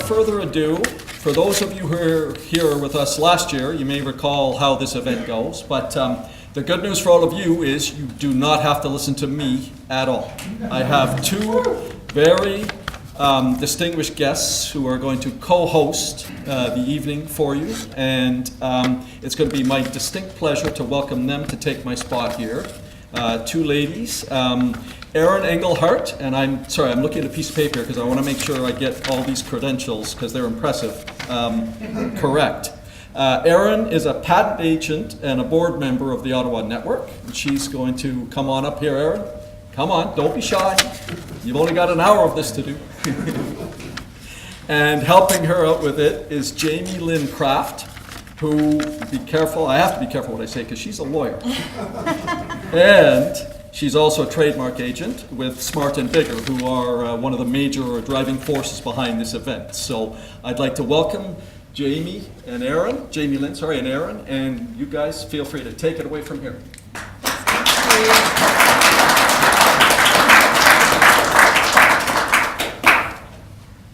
further ado, for those of you who were here with us last year, you may recall how this event goes, but the good news for all of you is you do not have to listen to me at all. I have two very distinguished guests who are going to co-host the evening for you, and it's going to be my distinct pleasure to welcome them to take my spot here. Two ladies, Erin Engelhardt, and I'm looking at a piece of paper because I want to make sure I get all these credentials because they're impressive, correct. Erin is a patent agent and a board member of the Ottawa Network. She's going to come on up here, Erin. Come on, don't be shy. You've only got an hour of this to do. And helping her out with it is Jamie Lynn Kraft, who, be careful, I have to be careful what I say because she's a lawyer. And she's also a trademark agent with Smart & Bigger, who are one of the major driving forces behind this event. So I'd like to welcome Jamie Lynn, and Erin, and you guys feel free to take it away from here.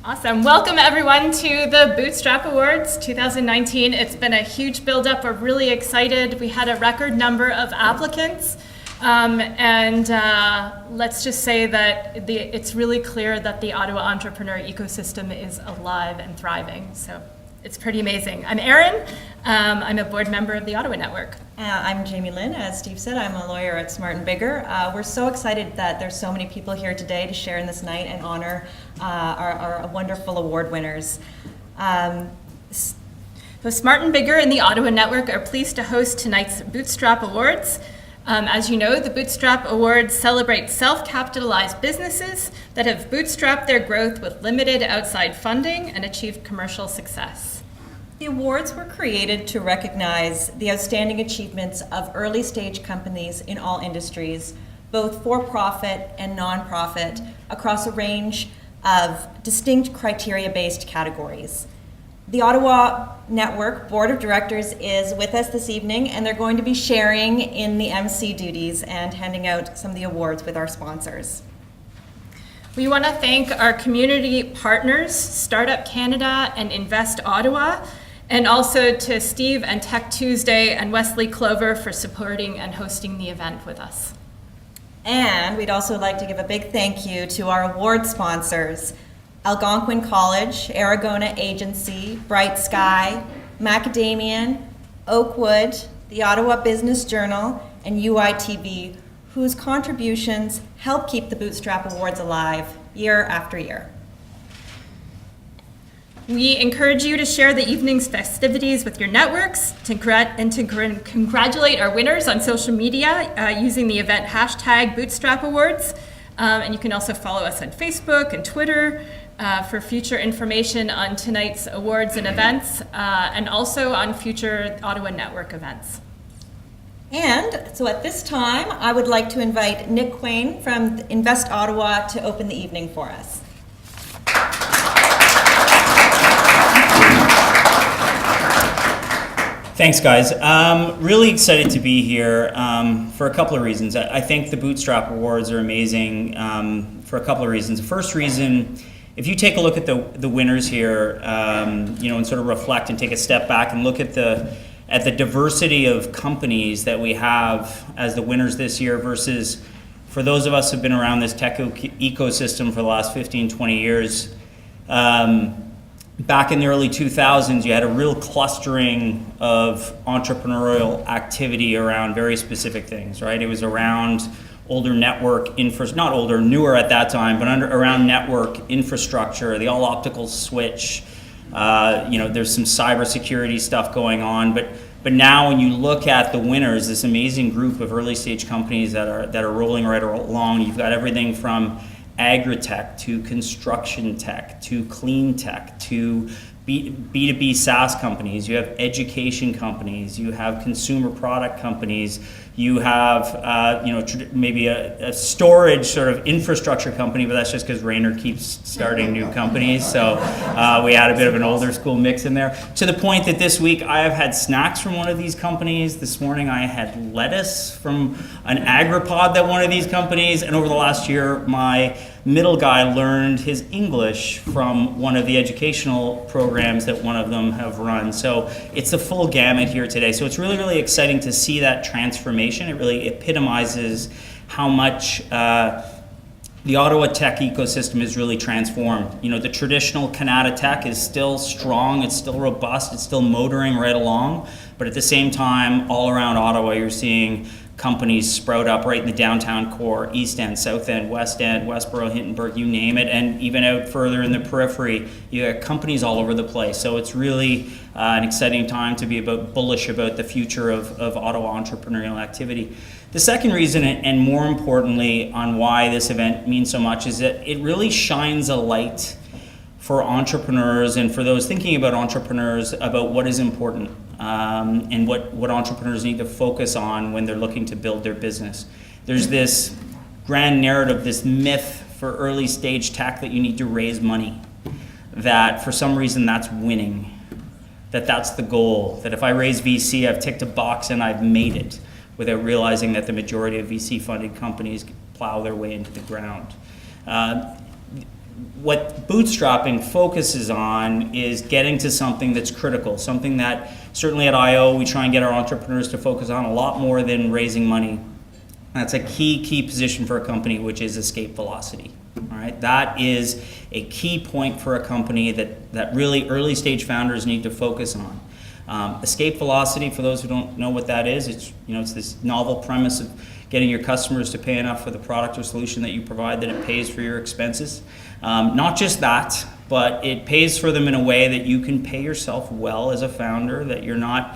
Awesome. Welcome everyone to the Bootstrap Awards 2019. It's been a huge build-up. We're really excited. We had a record number of applicants. Let's just say that it's really clear that the Ottawa entrepreneur ecosystem is alive and thriving. So it's pretty amazing. I'm Erin. I'm a board member of the Ottawa Network. I'm Jamie Lynn. As Steve said, I'm a lawyer at Smart & Bigger. We're so excited that there's so many people here today to share in this night and honor our wonderful award winners. So Smart & Bigger and the Ottawa Network are pleased to host tonight's Bootstrap Awards. As you know, the Bootstrap Awards celebrate self-capitalized businesses that have bootstrapped their growth with limited outside funding and achieved commercial success. The awards were created to recognize the outstanding achievements of early-stage companies in all industries, both for-profit and non-profit, across a range of distinct criteria-based categories. The Ottawa Network Board of Directors is with us this evening, and they're going to be sharing in the MC duties and handing out some of the awards with our sponsors. We want to thank our community partners, Startup Canada and Invest Ottawa, and also to Steve and TechTuesday and Wesley Clover for supporting and hosting the event with us. And we'd also like to give a big thank you to our award sponsors, Algonquin College, Aragona Agency, Bright Sky, Macadamian, Oakwood, the Ottawa Business Journal, and UITV, whose contributions help keep the Bootstrap Awards alive year after year. We encourage you to share the evening's festivities with your networks and to congratulate our winners on social media using the event hashtag Bootstrap Awards. And you can also follow us on Facebook and Twitter for future information on tonight's awards and events, and also on future Ottawa Network events. And so at this time, I would like to invite Nick Quain from Invest Ottawa to open the evening for us. Thanks, guys. Really excited to be here for a couple of reasons. I think the Bootstrap Awards are amazing for a couple of reasons. The first reason, if you take a look at the winners here, and sort of reflect and take a step back and look at the diversity of companies that we have as the winners this year versus for those of us who've been around this tech ecosystem for the last 15, 20 years, back in the early 2000s, you had a real clustering of entrepreneurial activity around very specific things, right? It was around older network not older, newer at that time, but around network infrastructure, the all-optical switch. There's some cybersecurity stuff going on, but now when you look at the winners, this amazing group of early-stage companies that are rolling right along, you've got everything from agri-tech to construction tech to clean tech to B2B SaaS companies, you have education companies, you have consumer product companies, you have maybe a storage sort of infrastructure company, but that's just because Rainer keeps starting new companies, so we had a bit of an older school mix in there. To the point that this week I have had snacks from one of these companies. This morning I had lettuce from an agripod that one of these companies, and over the last year my middle guy learned his English from one of the educational programs that one of them have run. So it's the full gamut here today. So it's really, really exciting to see that transformation. It really epitomizes how much the Ottawa tech ecosystem is really transformed. You know, the traditional Canada tech is still strong, it's still robust, it's still motoring right along, but at the same time, all around Ottawa, you're seeing companies sprout up right in the downtown core, East End, South End, West End, Westboro, Hintonburg, you name it, and even out further in the periphery, you got companies all over the place. So it's really an exciting time to be bullish about the future of Ottawa entrepreneurial activity. The second reason, and more importantly, on why this event means so much is that it really shines a light for entrepreneurs and for those thinking about entrepreneurs about what is important and what entrepreneurs need to focus on when they're looking to build their business. There's this grand narrative, this myth for early stage tech that you need to raise money, that for some reason that's winning, that's the goal, that if I raise VC, I've ticked a box and I've made it, without realizing that the majority of VC-funded companies plow their way into the ground. What bootstrapping focuses on is getting to something that's critical, something that certainly at I.O. we try and get our entrepreneurs to focus on a lot more than raising money. That's a key position for a company, which is escape velocity. All right, that is a key point for a company that really early stage founders need to focus on. Escape velocity, for those who don't know what that is, it's this novel premise of getting your customers to pay enough for the product or solution that you provide that it pays for your expenses. Not just that, but it pays for them in a way that you can pay yourself well as a founder, that you're not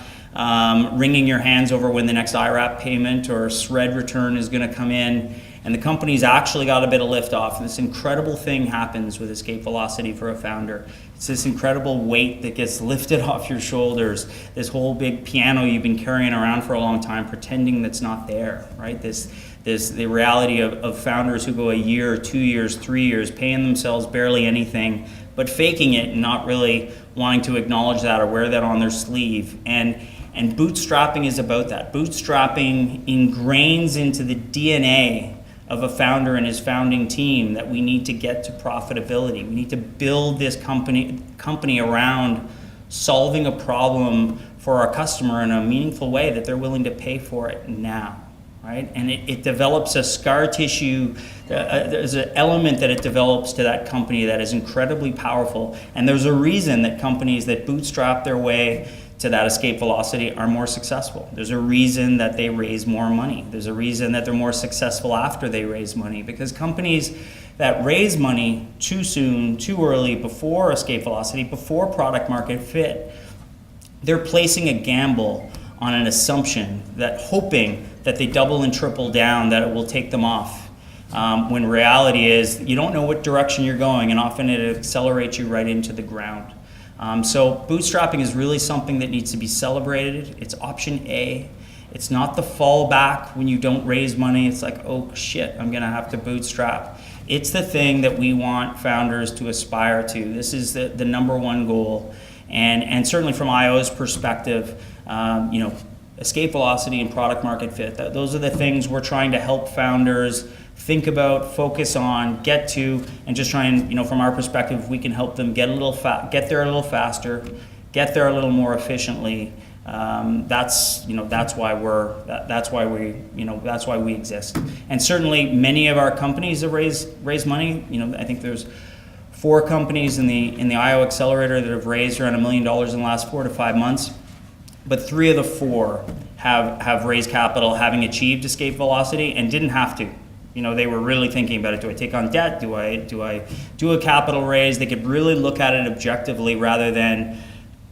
wringing your hands over when the next IRAP payment or SRED return is going to come in, and the company's actually got a bit of lift off. And this incredible thing happens with escape velocity for a founder. It's this incredible weight that gets lifted off your shoulders, this whole big piano you've been carrying around for a long time, pretending that's not there, right? The reality of founders who go a year, 2 years, 3 years, paying themselves barely anything, but faking it and not really wanting to acknowledge that or wear that on their sleeve. And bootstrapping is about that. Bootstrapping ingrains into the DNA of a founder and his founding team that we need to get to profitability. We need to build this company around solving a problem for our customer in a meaningful way that they're willing to pay for it now, right? And it develops a scar tissue. There's an element that it develops to that company that is incredibly powerful. And there's a reason that companies that bootstrap their way to that escape velocity are more successful. There's a reason that they raise more money. There's a reason that they're more successful after they raise money, because companies that raise money too soon, too early, before escape velocity, before product market fit, they're placing a gamble on an assumption that hoping that they double and triple down, that it will take them off. When reality is you don't know what direction you're going, and often it accelerates you right into the ground. So bootstrapping is really something that needs to be celebrated. It's option A. It's not the fallback when you don't raise money. It's like, oh shit, I'm gonna have to bootstrap. It's the thing that we want founders to aspire to. This is the number one goal. And certainly from I.O.'s perspective, escape velocity and product market fit, those are the things we're trying to help founders think about, focus on, get to, and just try and, from our perspective, we can help them get there a little faster, get there a little more efficiently. That's why we exist. And certainly many of our companies have raised money. I think there's 4 companies in the I.O. Accelerator that have raised around $1 million in the last 4 to 5 months. But 3 of the 4 have raised capital having achieved escape velocity and didn't have to. They were really thinking about it. Do I take on debt? Do I do a capital raise? They could really look at it objectively rather than,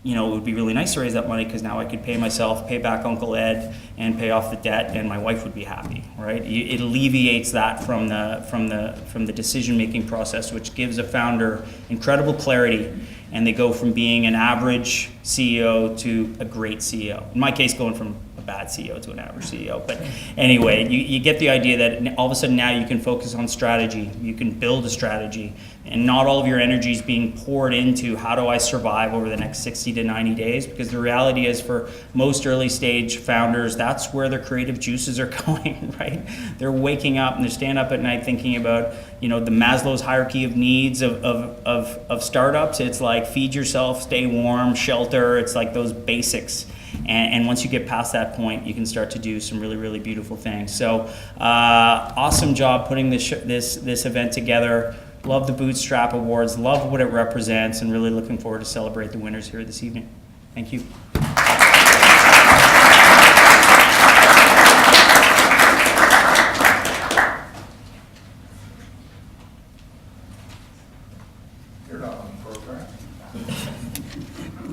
it would be really nice to raise that money because now I could pay myself, pay back Uncle Ed, and pay off the debt, and my wife would be happy, right? It alleviates that from the decision-making process, which gives a founder incredible clarity, and they go from being an average CEO to a great CEO. In my case, going from a bad CEO to an average CEO. But anyway, you get the idea that all of a sudden now you can focus on strategy, you can build a strategy, and not all of your energy is being poured into how do I survive over the next 60 to 90 days, because the reality is for most early stage founders, that's where their creative juices are going, right? They're waking up and they're staying up at night thinking about, the Maslow's hierarchy of needs of startups. It's like feed yourself, stay warm, shelter. It's like those basics. And once you get past that point, you can start to do some really, really beautiful things. So awesome job putting this event together. Love the Bootstrap Awards, love what it represents, and really looking forward to celebrate the winners here this evening. Thank you.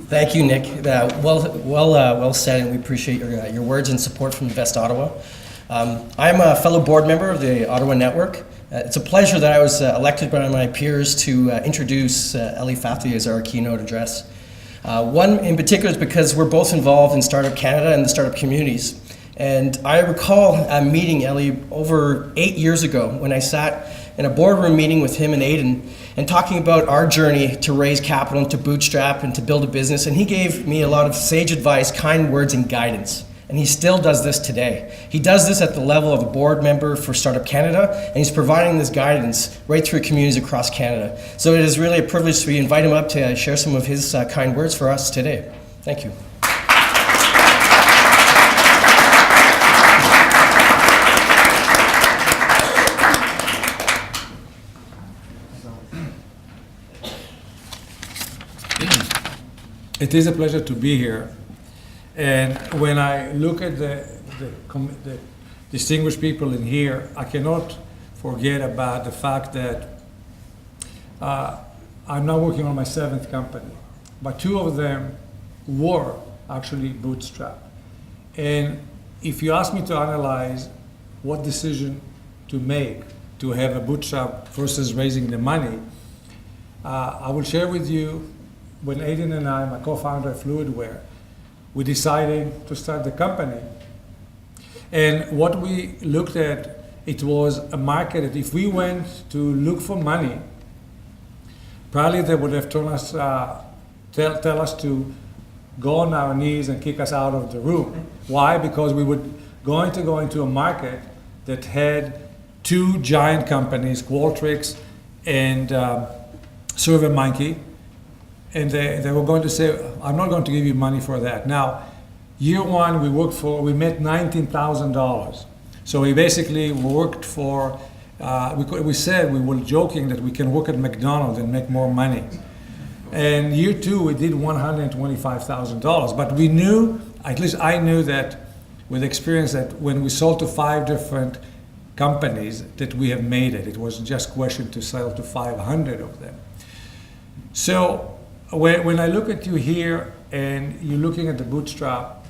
Thank you, Nick. Well said, and we appreciate your words and support from Invest Ottawa. I'm a fellow board member of the Ottawa Network. It's a pleasure that I was elected by my peers to introduce Ellie Fathi as our keynote address. One in particular is because we're both involved in Startup Canada and the startup communities. And I recall meeting Ellie over 8 years ago when I sat in a boardroom meeting with him and Aidan and talking about our journey to raise capital and to bootstrap and to build a business. And he gave me a lot of sage advice, kind words, and guidance. And he still does this today. He does this at the level of a board member for Startup Canada, and he's providing this guidance right through communities across Canada. So it is really a privilege to invite him up to share some of his kind words for us today. Thank you. It is a pleasure to be here. And when I look at the distinguished people in here, I cannot forget about the fact that I'm now working on my 7th company, but 2 of them were actually bootstrap. And if you ask me to analyze what decision to make to have a bootstrap versus raising the money, I will share with you when Aidan and I, my co-founder at Fluidware, we decided to start the company. And what we looked at, it was a market that if we went to look for money, probably they would have told us, tell us to go on our knees and kick us out of the room. Why? Because we were going to go into a market that had 2 giant companies, Qualtrics and SurveyMonkey, and they were going to say, I'm not going to give you money for that. Now, year 1, we made $19,000. So we basically worked for, we said, we were joking that we can work at McDonald's and make more money. And year 2, we did $125,000. But we knew, at least I knew that with experience, that when we sold to 5 different companies, that we have made it. It was just a question to sell to 500 of them. So when I look at you here and you're looking at the bootstrap,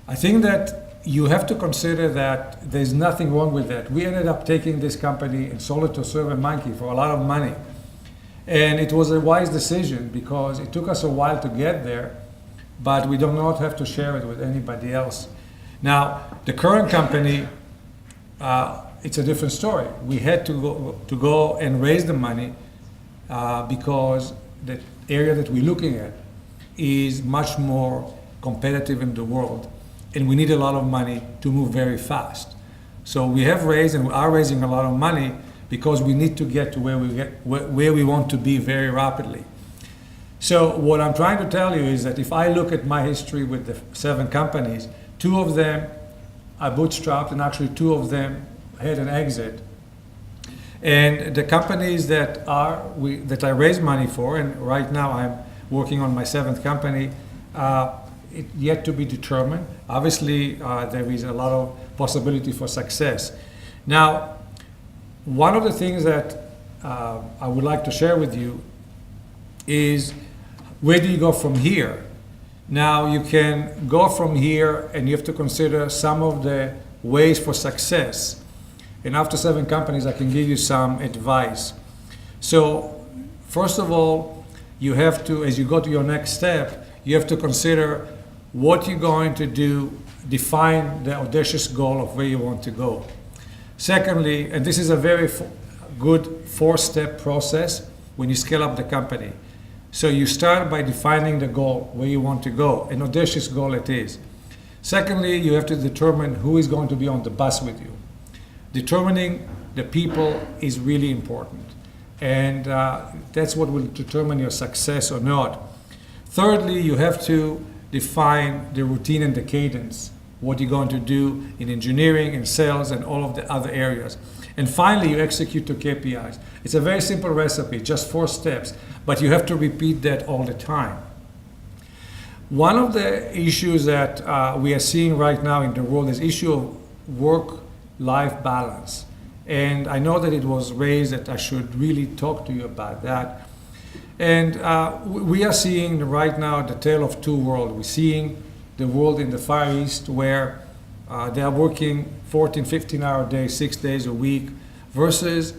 I think that you have to consider that there's nothing wrong with that. We ended up taking this company and sold it to SurveyMonkey for a lot of money. And it was a wise decision because it took us a while to get there, but we do not have to share it with anybody else. Now, the current company, it's a different story. We had to go and raise the money because the area that we're looking at is much more competitive in the world, and we need a lot of money to move very fast. So we have raised and we are raising a lot of money because we need to get to where we want to be very rapidly. So what I'm trying to tell you is that if I look at my history with the 7 companies, 2 of them are bootstrapped, and actually 2 of them had an exit. And the companies that I raise money for, and right now I'm working on my 7th company, it yet to be determined. Obviously, there is a lot of possibility for success. Now, one of the things that I would like to share with you is where do you go from here? Now, you can go from here and you have to consider some of the ways for success. And after 7 companies, I can give you some advice. So, first of all, you have to, as you go to your next step, you have to consider what you're going to do, define the audacious goal of where you want to go. Secondly, and this is a very good 4-step process when you scale up the company. So you start by defining the goal, where you want to go, an audacious goal it is. Secondly, you have to determine who is going to be on the bus with you. Determining the people is really important, and that's what will determine your success or not. Thirdly, you have to define the routine and the cadence, what you're going to do in engineering and sales and all of the other areas. And finally, you execute your KPIs. It's a very simple recipe, just 4 steps, but you have to repeat that all the time. One of the issues that we are seeing right now in the world is issue of work-life balance. And I know that it was raised that I should really talk to you about that. And we are seeing right now the tale of two worlds. We're seeing the world in the Far East where they are working 14, 15-hour days, 6 days a week, versus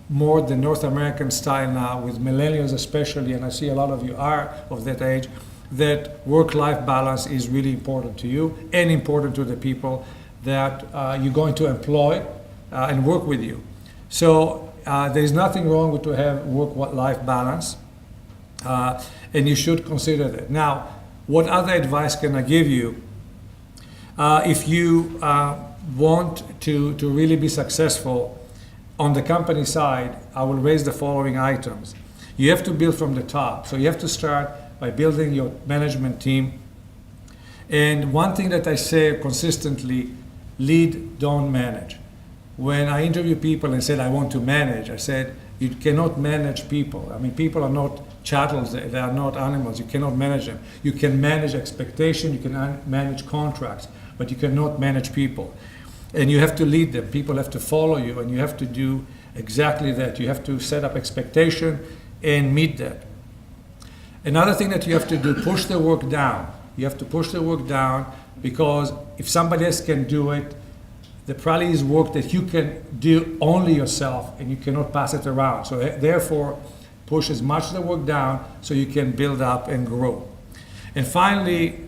more the North American style now with millennials especially, and I see a lot of you are of that age, that work-life balance is really important to you and important to the people that you're going to employ and work with you. So there's nothing wrong with to have work-life balance, and you should consider that. Now, what other advice can I give you? If you want to really be successful on the company side, I will raise the following items. You have to build from the top. So you have to start by building your management team. And one thing that I say consistently, lead, don't manage. When I interview people and said I want to manage, I said you cannot manage people. I mean, people are not chattels, they are not animals. You cannot manage them. You can manage expectation, you can manage contracts, but you cannot manage people. And you have to lead them. People have to follow you, and you have to do exactly that. You have to set up expectation and meet that. Another thing that you have to do, push the work down. You have to push the work down, because if somebody else can do it, there probably is work that you can do only yourself, and you cannot pass it around. So therefore, push as much of the work down so you can build up and grow. And finally,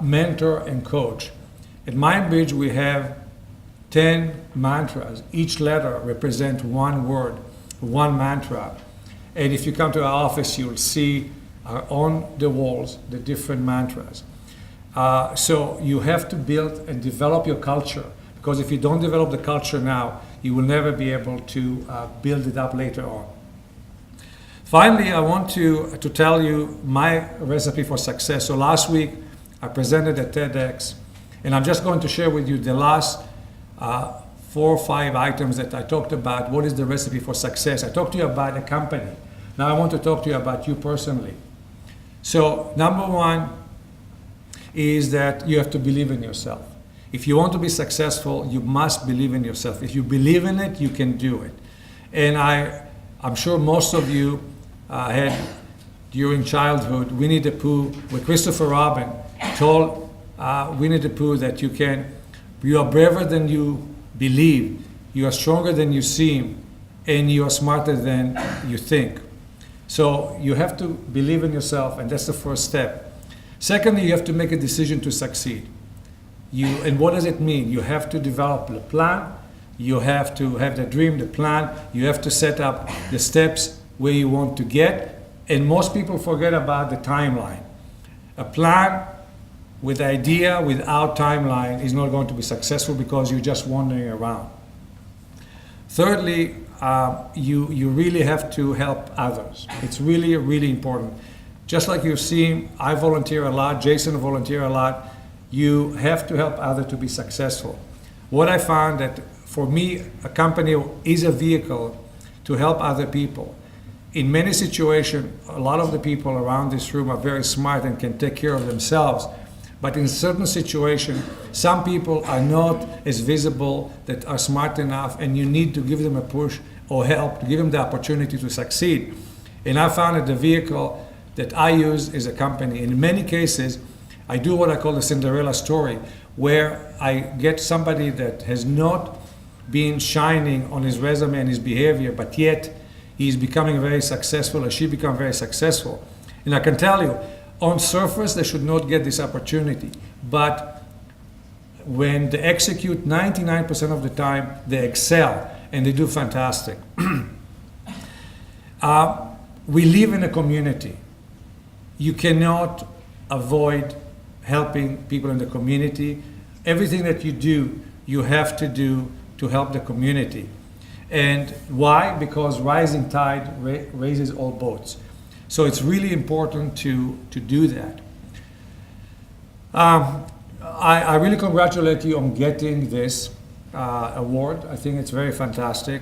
mentor and coach. At MindBridge, we have 10 mantras. Each letter represents one word, one mantra. And if you come to our office, you'll see on the walls the different mantras. So you have to build and develop your culture, because if you don't develop the culture now, you will never be able to build it up later on. Finally, I want to tell you my recipe for success. So last week, I presented at TEDx, and I'm just going to share with you the last 4 or 5 items that I talked about. What is the recipe for success? I talked to you about a company. Now I want to talk to you about you personally. So number 1 is that you have to believe in yourself. If you want to be successful, you must believe in yourself. If you believe in it, you can do it. And I'm sure most of you had, during childhood, Winnie the Pooh, where Christopher Robin told Winnie the Pooh that you are braver than you believe, you are stronger than you seem, and you are smarter than you think. So you have to believe in yourself, and that's the first step. Secondly, you have to make a decision to succeed. And what does it mean? You have to develop a plan. You have to have the dream, the plan. You have to set up the steps where you want to get. And most people forget about the timeline. A plan with idea without timeline is not going to be successful, because you're just wandering around. Thirdly, you really have to help others. It's really, really important. Just like you've seen, I volunteer a lot, Jason volunteer a lot. You have to help others to be successful. What I found that for me, a company is a vehicle to help other people. In many situations, a lot of the people around this room are very smart and can take care of themselves. But in certain situations, some people are not as visible, that are smart enough, and you need to give them a push or help to give them the opportunity to succeed. And I found that the vehicle that I use is a company. In many cases, I do what I call the Cinderella story, where I get somebody that has not been shining on his resume and his behavior, but yet he's becoming very successful, or she become very successful. And I can tell you, on surface, they should not get this opportunity. But when they execute 99% of the time, they excel and they do fantastic. We live in a community. You cannot avoid helping people in the community. Everything that you do, you have to do to help the community. And why? Because rising tide raises all boats. So it's really important to do that. I really congratulate you on getting this award. I think it's very fantastic.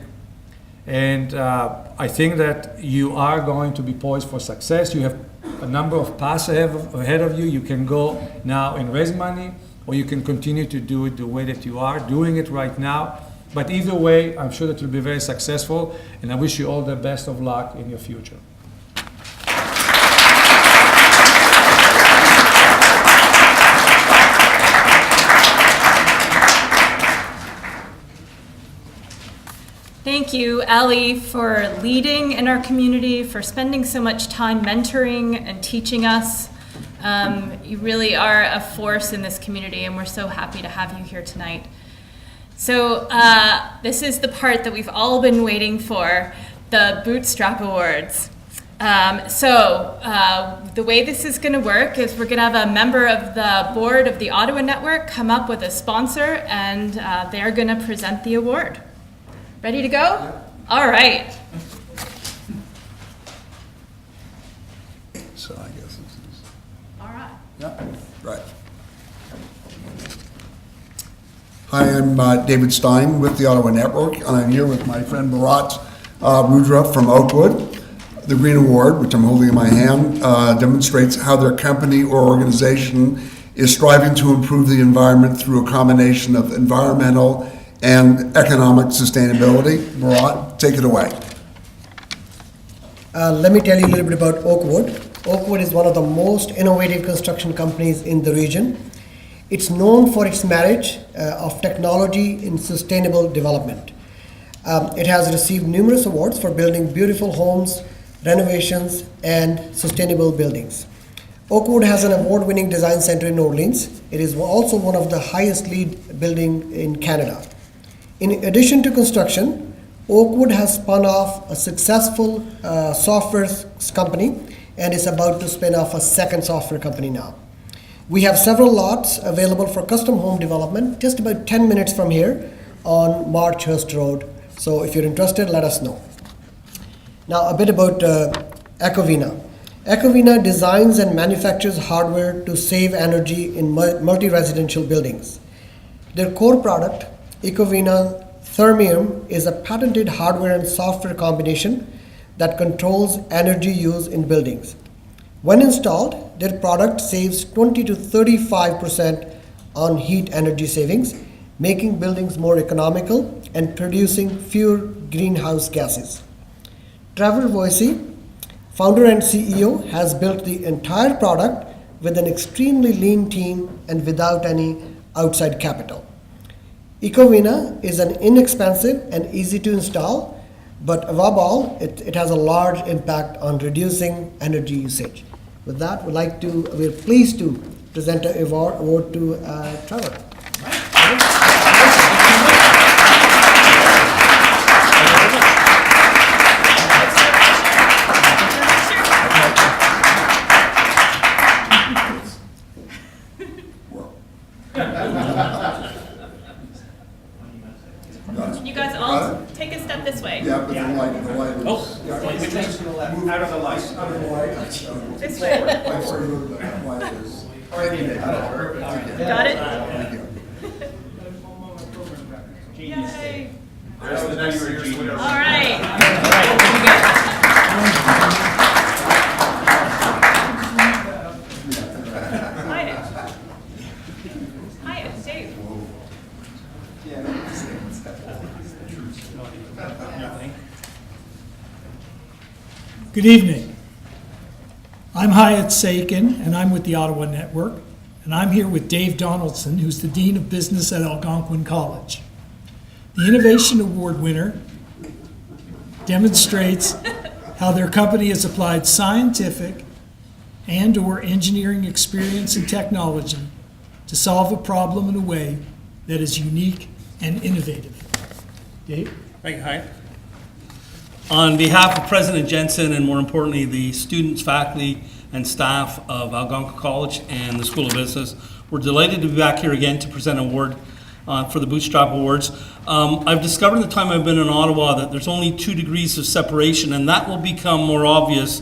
And I think that you are going to be poised for success. You have a number of paths ahead of you. You can go now and raise money, or you can continue to do it the way that you are doing it right now. But either way, I'm sure that you'll be very successful, and I wish you all the best of luck in your future. Thank you, Ali, for leading in our community, for spending so much time mentoring and teaching us. You really are a force in this community, and we're so happy to have you here tonight. So this is the part that we've all been waiting for, the Bootstrap Awards. The way this is going to work is we're going to have a member of the board of the Ottawa Network come up with a sponsor, and they're going to present the award. Ready to go? Yeah. All right. So I guess this is. All right. Yeah, right. Hi, I'm David Stein with the Ottawa Network, and I'm here with my friend Bharat Rudra from Oakwood. The Green Award, which I'm holding in my hand, demonstrates how their company or organization is striving to improve the environment through a combination of environmental and economic sustainability. Bharat, take it away. Let me tell you a little bit about Oakwood. Oakwood is one of the most innovative construction companies in the region. It's known for its marriage of technology and sustainable development. It has received numerous awards for building beautiful homes, renovations, and sustainable buildings. Oakwood has an award-winning design center in Orleans. It is also one of the highest LEED buildings in Canada. In addition to construction, Oakwood has spun off a successful software company and is about to spin off a second software company now. We have several lots available for custom home development just about 10 minutes from here on Marchurst Road. So if you're interested, let us know. Now a bit about Ecovina. Ecovina designs and manufactures hardware to save energy in multi-residential buildings. Their core product, Ecovina Thermium, is a patented hardware and software combination that controls energy use in buildings. When installed, their product saves 20 to 35% on heat energy savings, making buildings more economical and producing fewer greenhouse gases. Trevor Voisey, founder and CEO, has built the entire product with an extremely lean team and without any outside capital. Ecovina is an inexpensive and easy to install, but above all, it has a large impact on reducing energy usage. With that, we're pleased to present an award to Trevor. You guys all take a step this way. Yeah, but the light is. Out of the light. This way. Got it? Yay. All right. Hi, Dave. Good evening. I'm Hyatt Sakin, and I'm with the Ottawa Network, and I'm here with Dave Donaldson, who's the Dean of Business at Algonquin College. The Innovation Award winner demonstrates how their company has applied scientific and/or engineering experience and technology to solve a problem in a way that is unique and innovative. Dave? Thank you, Hyatt. On behalf of President Jensen and more importantly, the students, faculty, and staff of Algonquin College and the School of Business, we're delighted to be back here again to present an award for the Bootstrap Awards. I've discovered in the time I've been in Ottawa that there's only 2 degrees of separation, and that will become more obvious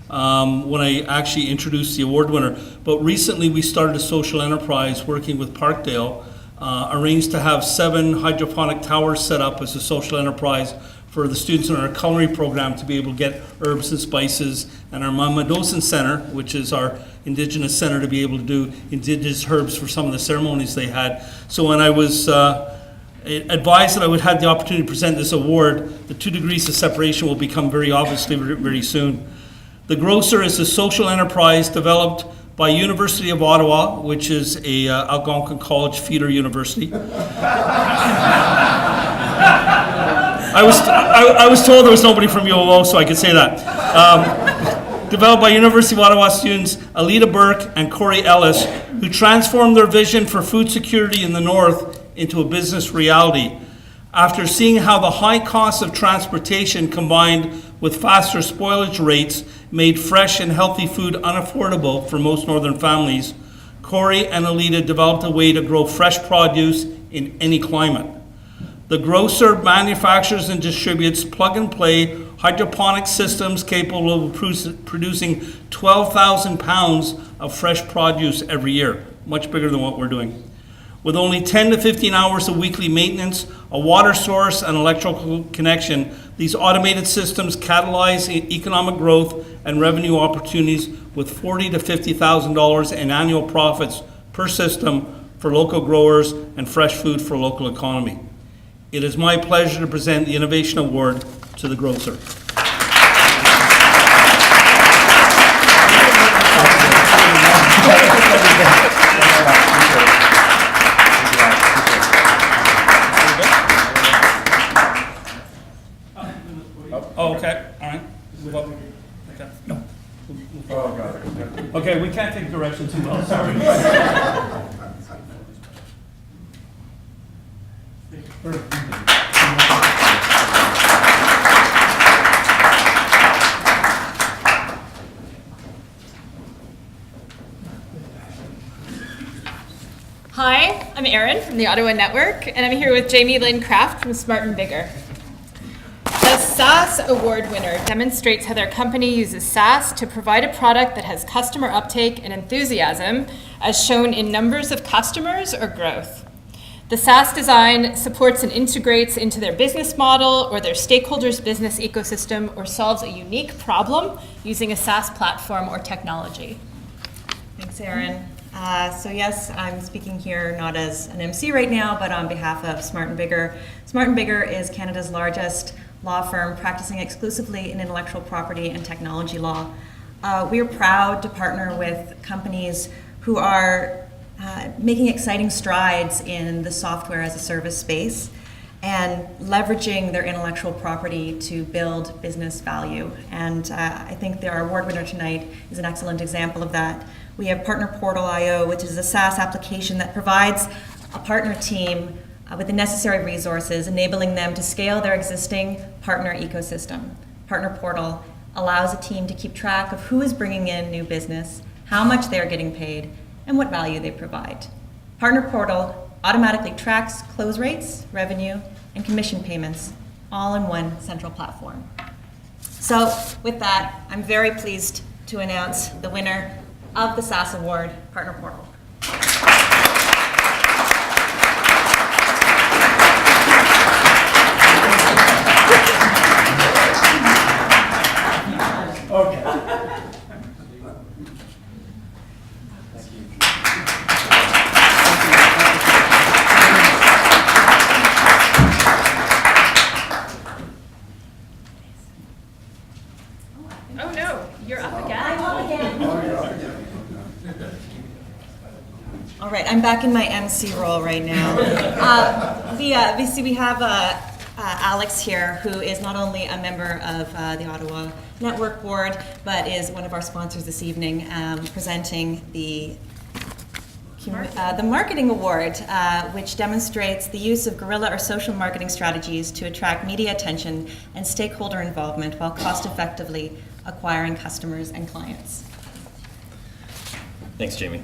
when I actually introduce the award winner. But recently we started a social enterprise working with Parkdale, arranged to have 7 hydroponic towers set up as a social enterprise for the students in our culinary program to be able to get herbs and spices, and our Mamadosin Center, which is our Indigenous center, to be able to do Indigenous herbs for some of the ceremonies they had. So when I was advised that I would have the opportunity to present this award, the 2 degrees of separation will become very obviously very soon. The Grocer is a social enterprise developed by University of Ottawa, which is a Algonquin College feeder university. I was told there was nobody from UOO, so I could say that. Developed by University of Ottawa students Alita Burke and Corey Ellis, who transformed their vision for food security in the North into a business reality. After seeing how the high cost of transportation combined with faster spoilage rates made fresh and healthy food unaffordable for most Northern families, Corey and Alita developed a way to grow fresh produce in any climate. The Grocer manufactures and distributes plug-and-play hydroponic systems capable of producing 12,000 pounds of fresh produce every year, much bigger than what we're doing. With only 10 to 15 hours of weekly maintenance, a water source, and electrical connection, these automated systems catalyze economic growth and revenue opportunities with $40,000 to $50,000 in annual profits per system for local growers and fresh food for local economy. It is my pleasure to present the Innovation Award to the Grocer. Oh, okay, all right. Move up. Okay. No. Okay, we can't take direction too well, sorry. Hi, I'm Erin from the Ottawa Network, and I'm here with Jamie Lynn Kraft from Smart & Bigger. The SaaS Award winner demonstrates how their company uses SaaS to provide a product that has customer uptake and enthusiasm, as shown in numbers of customers or growth. The SaaS design supports and integrates into their business model or their stakeholders' business ecosystem, or solves a unique problem using a SaaS platform or technology. Thanks, Erin. So yes, I'm speaking here not as an MC right now, but on behalf of Smart & Bigger. Smart & Bigger is Canada's largest law firm practicing exclusively in intellectual property and technology law. We are proud to partner with companies who are making exciting strides in the software as a service space and leveraging their intellectual property to build business value. And I think our award winner tonight is an excellent example of that. We have Partner Portal.io, which is a SaaS application that provides a partner team with the necessary resources, enabling them to scale their existing partner ecosystem. Partner Portal allows a team to keep track of who is bringing in new business, how much they are getting paid, and what value they provide. Partner Portal automatically tracks close rates, revenue, and commission payments, all in one central platform. So with that, I'm very pleased to announce the winner of the SaaS Award, Partner Portal. Oh no, you're up again. I'm up again. All right, I'm back in my MC role right now. We have Alex here, who is not only a member of the Ottawa Network Board, but is one of our sponsors this evening, presenting the Marketing Award, which demonstrates the use of guerrilla or social marketing strategies to attract media attention and stakeholder involvement while cost-effectively acquiring customers and clients. Thanks, Jamie.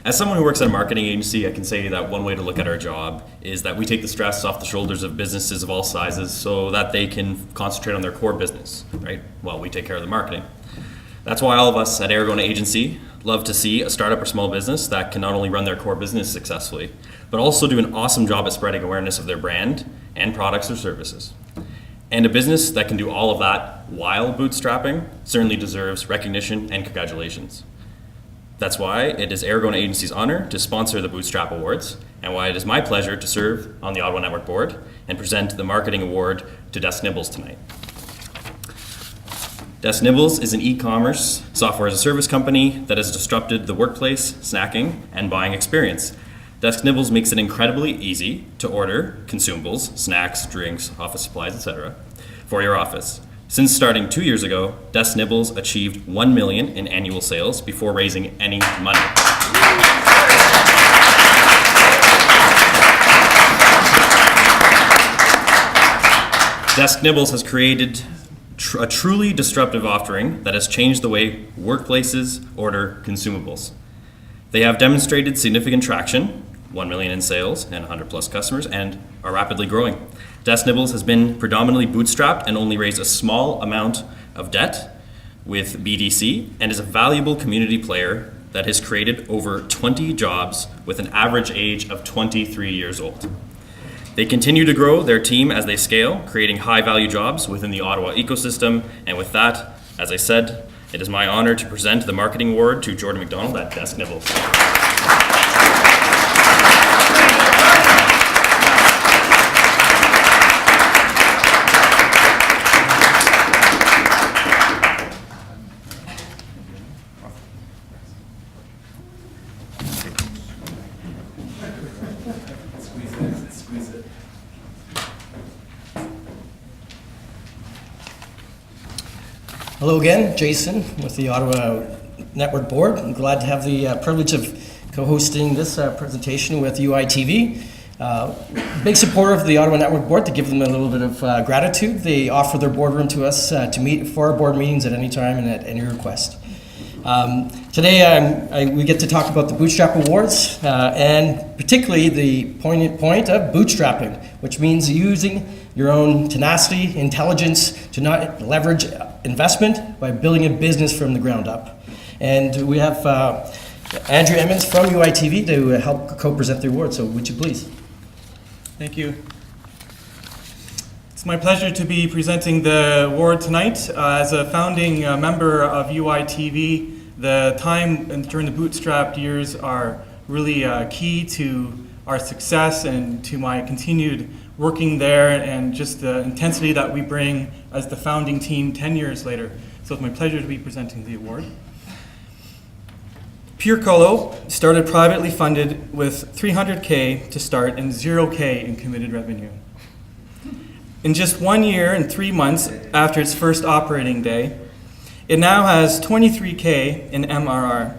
As someone who works at a marketing agency, I can say that one way to look at our job is that we take the stress off the shoulders of businesses of all sizes so that they can concentrate on their core business, right? While we take care of the marketing. That's why all of us at Aragona Agency love to see a startup or small business that can not only run their core business successfully, but also do an awesome job at spreading awareness of their brand and products or services. And a business that can do all of that while bootstrapping certainly deserves recognition and congratulations. That's why it is Aragona Agency's honor to sponsor the Bootstrap Awards, and why it is my pleasure to serve on the Ottawa Network Board and present the Marketing Award to Desk Nibbles tonight. Desk Nibbles is an e-commerce software as a service company that has disrupted the workplace, snacking, and buying experience. Desk Nibbles makes it incredibly easy to order consumables, snacks, drinks, office supplies, etc. for your office. Since starting 2 years ago, Desk Nibbles achieved $1 million in annual sales before raising any money. Desk Nibbles has created a truly disruptive offering that has changed the way workplaces order consumables. They have demonstrated significant traction, 1 million in sales and 100 plus customers, and are rapidly growing. Desk Nibbles has been predominantly bootstrapped and only raised a small amount of debt with BDC, and is a valuable community player that has created over 20 jobs with an average age of 23 years old. They continue to grow their team as they scale, creating high-value jobs within the Ottawa ecosystem. And with that, as I said, it is my honor to present the Marketing Award to Jordan McDonald at Desk Nibbles. Hello again, Jason with the Ottawa Network Board. I'm glad to have the privilege of co-hosting this presentation with UITV. Big supporter of the Ottawa Network Board. To give them a little bit of gratitude, they offer their boardroom to us to meet for our board meetings at any time and at any request. Today we get to talk about the Bootstrap Awards and particularly the poignant point of bootstrapping, which means using your own tenacity, intelligence to not leverage investment by building a business from the ground up. And we have Andrew Emmons from UITV to help co-present the award, so would you please? Thank you. It's my pleasure to be presenting the award tonight. As a founding member of UITV, the time during the bootstrapped years are really key to our success and to my continued working there, and just the intensity that we bring as the founding team 10 years later. So it's my pleasure to be presenting the award. Pure Colo started privately funded with $300K to start and $0K in committed revenue. In just 1 year and 3 months after its first operating day, it now has $23K in MRR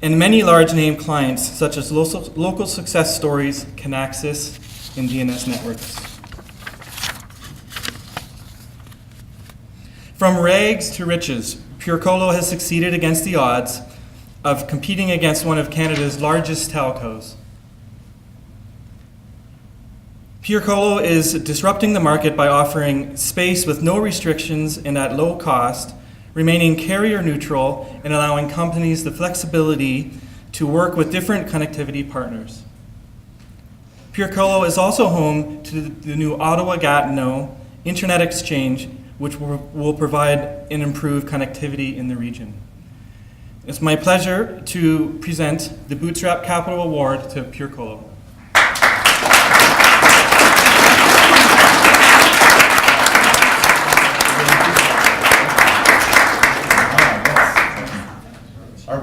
and many large name clients such as local success stories, Canaxis, and DNS Networks. From rags to riches, Pure Colo has succeeded against the odds of competing against one of Canada's largest telcos. Pure Colo is disrupting the market by offering space with no restrictions and at low cost, remaining carrier neutral and allowing companies the flexibility to work with different connectivity partners. Pure Colo is also home to the new Ottawa-Gatineau Internet Exchange, which will provide and improve connectivity in the region. It's my pleasure to present the Bootstrap Capital Award to Pure Colo.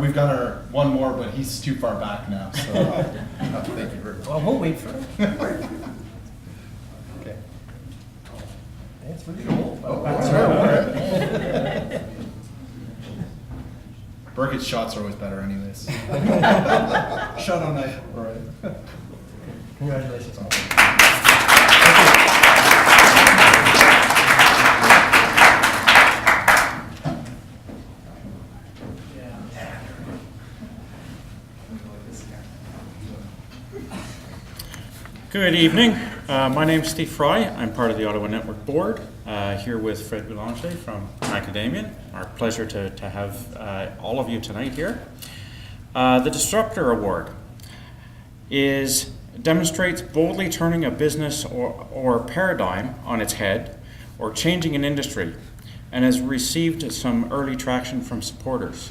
We've got our one more, but he's too far back now, so thank you very much. Well, we'll wait for it. Okay. It's really old. Burkett's shots are always better anyways. Shot on knife. All right. Congratulations. Good evening. My name's Steve Fry. I'm part of the Ottawa Network Board, here with Fred Boulanger from Academian. Our pleasure to have all of you tonight here. The Disruptor Award demonstrates boldly turning a business or paradigm on its head or changing an industry, and has received some early traction from supporters.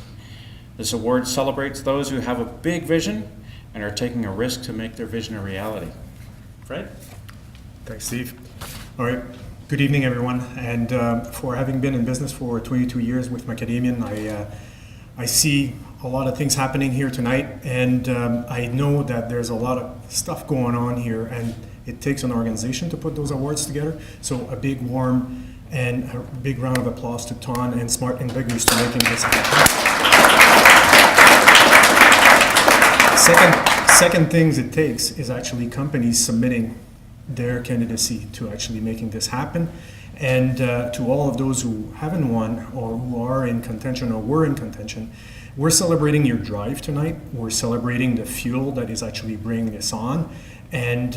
This award celebrates those who have a big vision and are taking a risk to make their vision a reality. Fred? Thanks, Steve. All right. Good evening, everyone. And for having been in business for 22 years with Macadamian, I see a lot of things happening here tonight, and I know that there's a lot of stuff going on here, and it takes an organization to put those awards together. So a big warm and a big round of applause to Ton and Smart Invigors to making this happen. Second things it takes is actually companies submitting their candidacy to actually making this happen. And to all of those who haven't won or who are in contention or were in contention, we're celebrating your drive tonight. We're celebrating the fuel that is actually bringing this on. And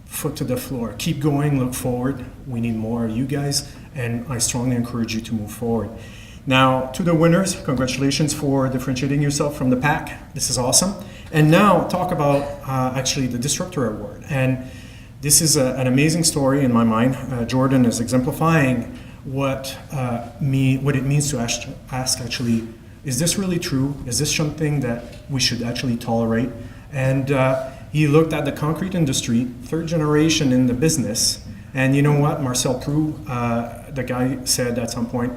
foot to the floor. Keep going, look forward. We need more of you guys, and I strongly encourage you to move forward. Now, to the winners, congratulations for differentiating yourself from the pack. This is awesome. And now, talk about actually the Disruptor Award. And this is an amazing story in my mind. Jordan is exemplifying what it means to ask actually, is this really true? Is this something that we should actually tolerate? And he looked at the concrete industry, third generation in the business. And you know what? Marcel Proust, the guy said at some point,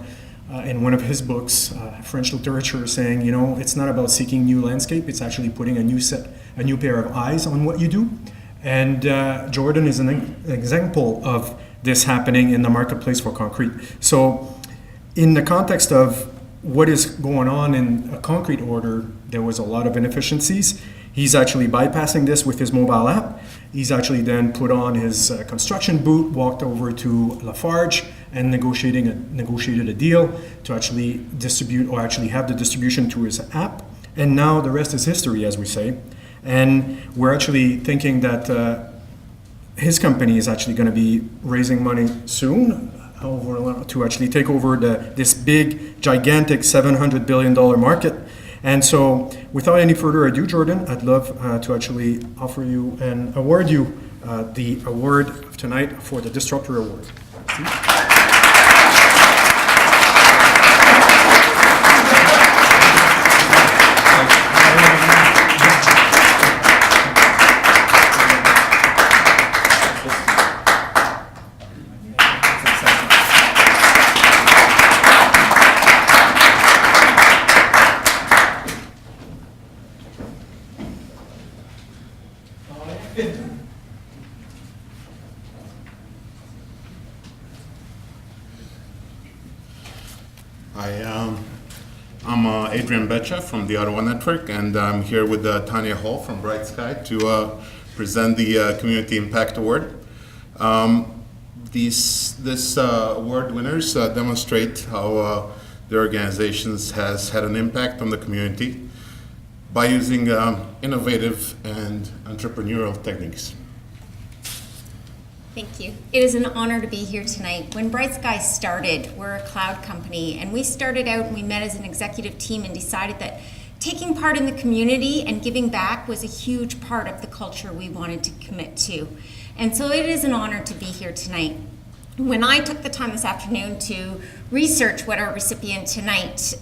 in one of his books, French literature, saying, you know, it's not about seeking new landscape, it's actually putting a new pair of eyes on what you do. And Jordan is an example of this happening in the marketplace for concrete. So in the context of what is going on in a concrete order, there was a lot of inefficiencies. He's actually bypassing this with his mobile app. He's actually then put on his construction boot, walked over to Lafarge, and negotiated a deal to actually distribute or actually have the distribution to his app. And now the rest is history, as we say. And we're actually thinking that his company is actually going to be raising money soon to actually take over this big, gigantic $700 billion market. And so, without any further ado, Jordan, I'd love to actually offer you and award you the award of tonight for the Disruptor Award. I'm Adrian Betcha from the Ottawa Network, and I'm here with Tanya Hall from Bright Sky to present the Community Impact Award. This award winners demonstrate how their organizations has had an impact on the community by using innovative and entrepreneurial techniques. Thank you. It is an honor to be here tonight. When Bright Sky started, we're a cloud company, and we started out and we met as an executive team and decided that taking part in the community and giving back was a huge part of the culture we wanted to commit to. And so it is an honor to be here tonight. When I took the time this afternoon to research what our recipient tonight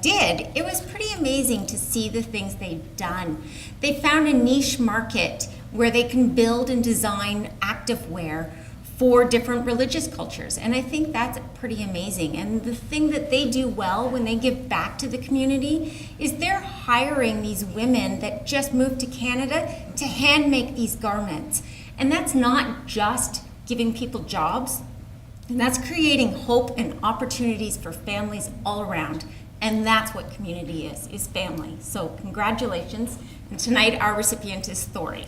did, it was pretty amazing to see the things they've done. They found a niche market where they can build and design activewear for different religious cultures. And I think that's pretty amazing. And the thing that they do well when they give back to the community is they're hiring these women that just moved to Canada to hand make these garments. And that's not just giving people jobs, And that's creating hope and opportunities for families all around. And that's what community is family. So congratulations. And tonight our recipient is Thori.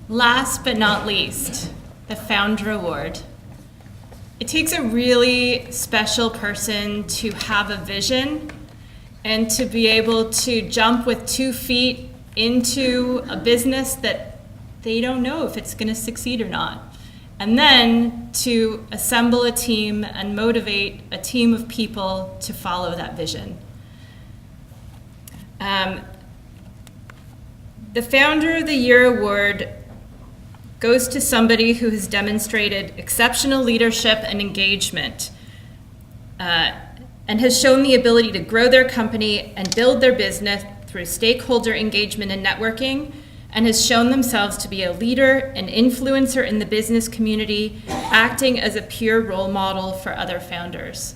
Last but not least, the Founder Award. It takes a really special person to have a vision and to be able to jump with 2 feet into a business that they don't know if it's going to succeed or not. And then to assemble a team and motivate a team of people to follow that vision. The Founder of the Year Award goes to somebody who has demonstrated exceptional leadership and engagement and has shown the ability to grow their company and build their business through stakeholder engagement and networking, and has shown themselves to be a leader and influencer in the business community, acting as a peer role model for other founders.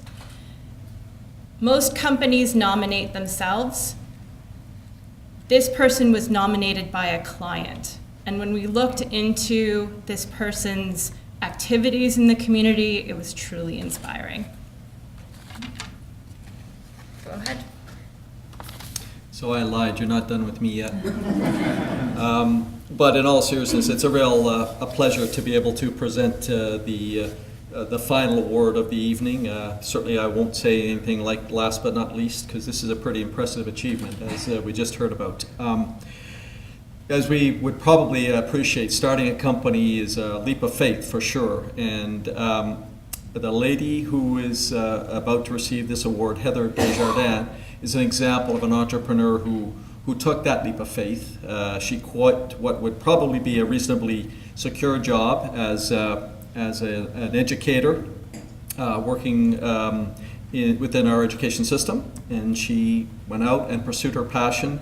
Most companies nominate themselves. This person was nominated by a client. And when we looked into this person's activities in the community, it was truly inspiring. Go ahead. So I lied, you're not done with me yet. But in all seriousness, it's a real a pleasure to be able to present the final award of the evening. Certainly I won't say anything like last but not least, because this is a pretty impressive achievement, as we just heard about. As we would probably appreciate, starting a company is a leap of faith for sure. And the lady who is about to receive this award, Heather Desjardins, is an example of an entrepreneur who took that leap of faith. She quit what would probably be a reasonably secure job as an educator working within our education system. And she went out and pursued her passion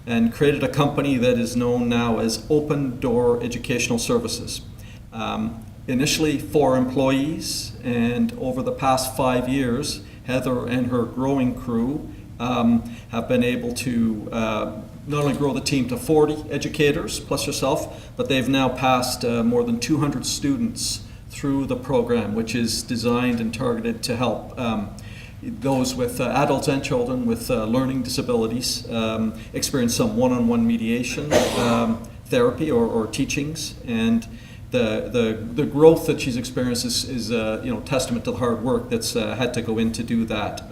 and created a company that is known now as Open Door Educational Services. Initially 4 employees, and over the past 5 years, Heather and her growing crew have been able to not only grow the team to 40 educators, plus yourself, but they've now passed more than 200 students through the program, which is designed and targeted to help those with adults and children with learning disabilities experience some one-on-one mediation therapy or teachings, and the growth that she's experienced is testament to the hard work that's had to go in to do that.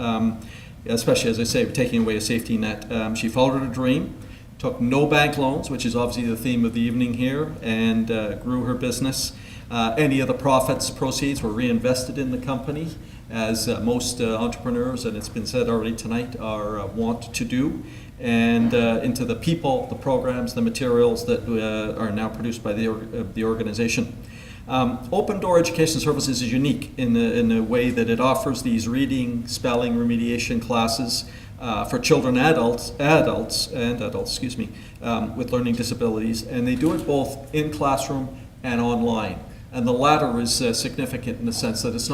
Especially, as I say, taking away a safety net. She followed her dream, took no bank loans, which is obviously the theme of the evening here, and grew her business. Any of the proceeds were reinvested in the company, as most entrepreneurs, and it's been said already tonight, are want to do, and into the people, the programs, the materials that are now produced by the organization. Open Door Education Services is unique in the way that it offers these reading, spelling, remediation classes for children and adults, with learning disabilities, and they do it both in classroom and online. And the latter is significant in the sense that it's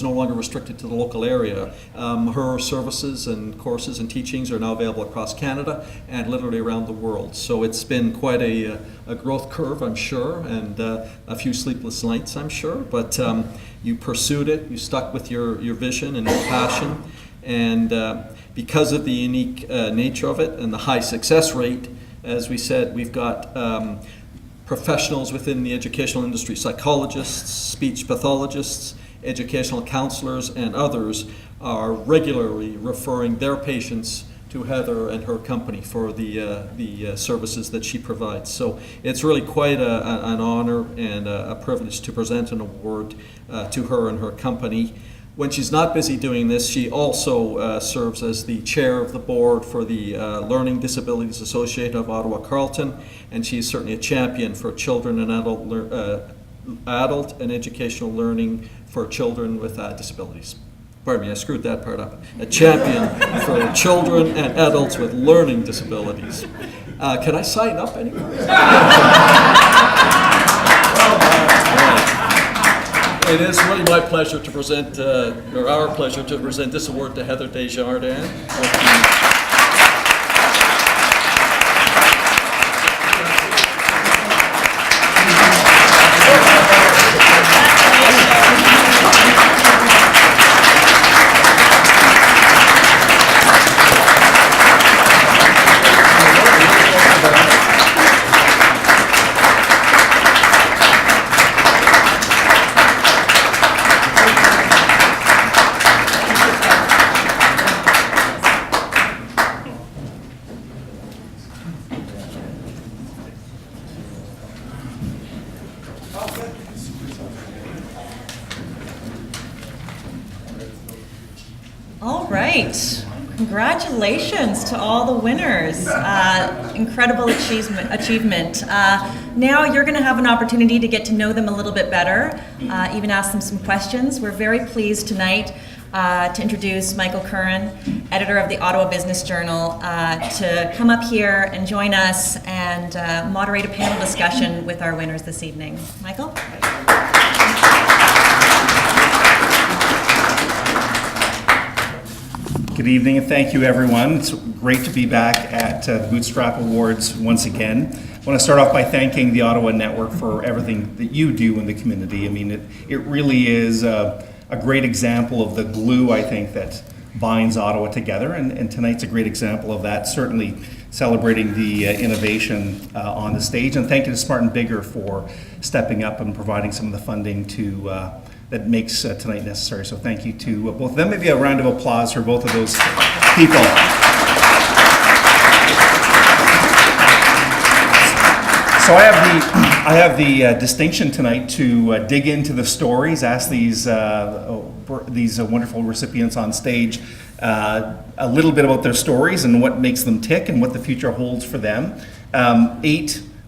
no longer restricted to the local area. Her services and courses and teachings are now available across Canada and literally around the world. So it's been quite a growth curve, I'm sure, and a few sleepless nights, I'm sure. But you pursued it, you stuck with your vision and your passion, and because of the unique nature of it and the high success rate, as we said, we've got professionals within the educational industry, psychologists, speech pathologists, educational counselors, and others are regularly referring their patients to Heather and her company for the services that she provides. So it's really quite an honor and a privilege to present an award to her and her company. When she's not busy doing this, she also serves as the chair of the board for the Learning Disabilities Association of Ottawa Carleton, and she's certainly a champion for children and adult and educational learning for children with disabilities. Pardon me, I screwed that part up. A champion for children and adults with learning disabilities. Can I sign up anymore? It is really my pleasure to present, or our pleasure to present this award to Heather Desjardins. All right. Congratulations to all the winners. Incredible achievement. Now you're going to have an opportunity to get to know them a little bit better, even ask them some questions. We're very pleased tonight to introduce Michael Curran, editor of the Ottawa Business Journal, to come up here and join us and moderate a panel discussion with our winners this evening. Michael? Good evening and thank you everyone. It's great to be back at the Bootstrap Awards once again. I want to start off by thanking the Ottawa Network for everything that you do in the community. I mean, it really is a great example of the glue, I think, that binds Ottawa together, and tonight's a great example of that, certainly celebrating the innovation on the stage. And thank you to Smart and Bigger for stepping up and providing some of the funding to that makes tonight necessary. So thank you to both of them. Maybe a round of applause for both of those people. So I have the distinction tonight to dig into the stories, ask these wonderful recipients on stage a little bit about their stories and what makes them tick and what the future holds for them.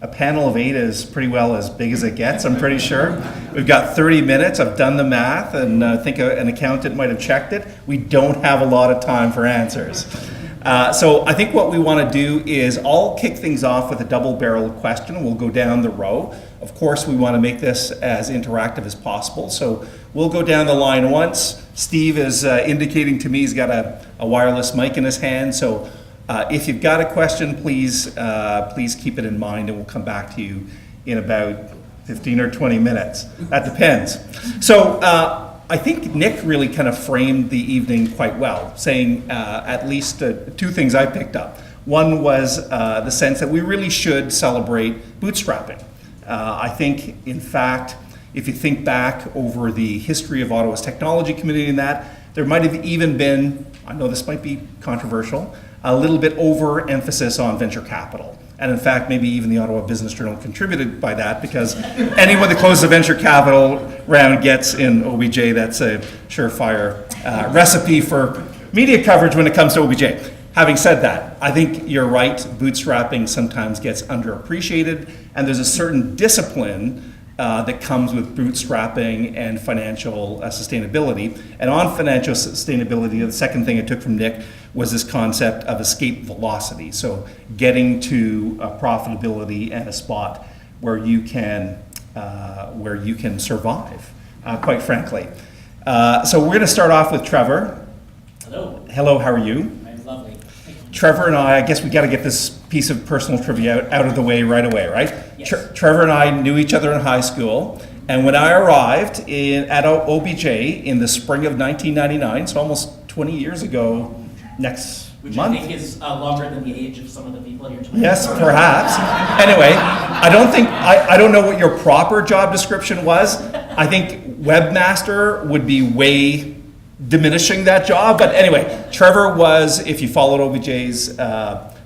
A panel of 8 is pretty well as big as it gets, I'm pretty sure. We've got 30 minutes. I've done the math, and I think an accountant might have checked it. We don't have a lot of time for answers. So I think what we want to do is I'll kick things off with a double-barrel question. We'll go down the row. Of course, we want to make this as interactive as possible. So we'll go down the line once. Steve is indicating to me he's got a wireless mic in his hand. So if you've got a question, please keep it in mind, and we'll come back to you in about 15 or 20 minutes. That depends. So I think Nick really kind of framed the evening quite well, saying at least 2 things I picked up. One was the sense that we really should celebrate bootstrapping. I think, in fact, if you think back over the history of Ottawa's technology community and that, there might have even been, I know this might be controversial, a little bit over-emphasis on venture capital. And in fact, maybe even the Ottawa Business Journal contributed by that, because anyone that closes a venture capital round gets in OBJ. That's a surefire recipe for media coverage when it comes to OBJ. Having said that, I think you're right, bootstrapping sometimes gets underappreciated, and there's a certain discipline that comes with bootstrapping and financial sustainability. And on financial sustainability, the second thing I took from Nick was this concept of escape velocity. So getting to profitability and a spot where you can survive, quite frankly. So we're going to start off with Trevor. Hello. Hello, how are you? I'm lovely. Trevor and I guess we got to get this piece of personal trivia out of the way right away, right? Yes. Trevor and I knew each other in high school, and when I arrived at OBJ in the spring of 1999, so almost 20 years ago next Which month. I think is longer than the age of some of the people here tonight. Yes, perhaps. Anyway, I don't know what your proper job description was. I think webmaster would be way diminishing that job. But anyway, Trevor was, if you followed OBJ's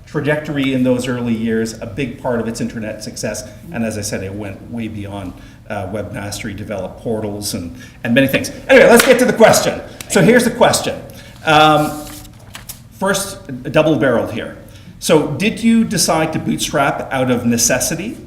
trajectory in those early years, a big part of its internet success. And as I said, it went way beyond webmaster. He developed portals and many things. Anyway, let's get to the question. So here's the question. First, double-barreled here. So did you decide to bootstrap out of necessity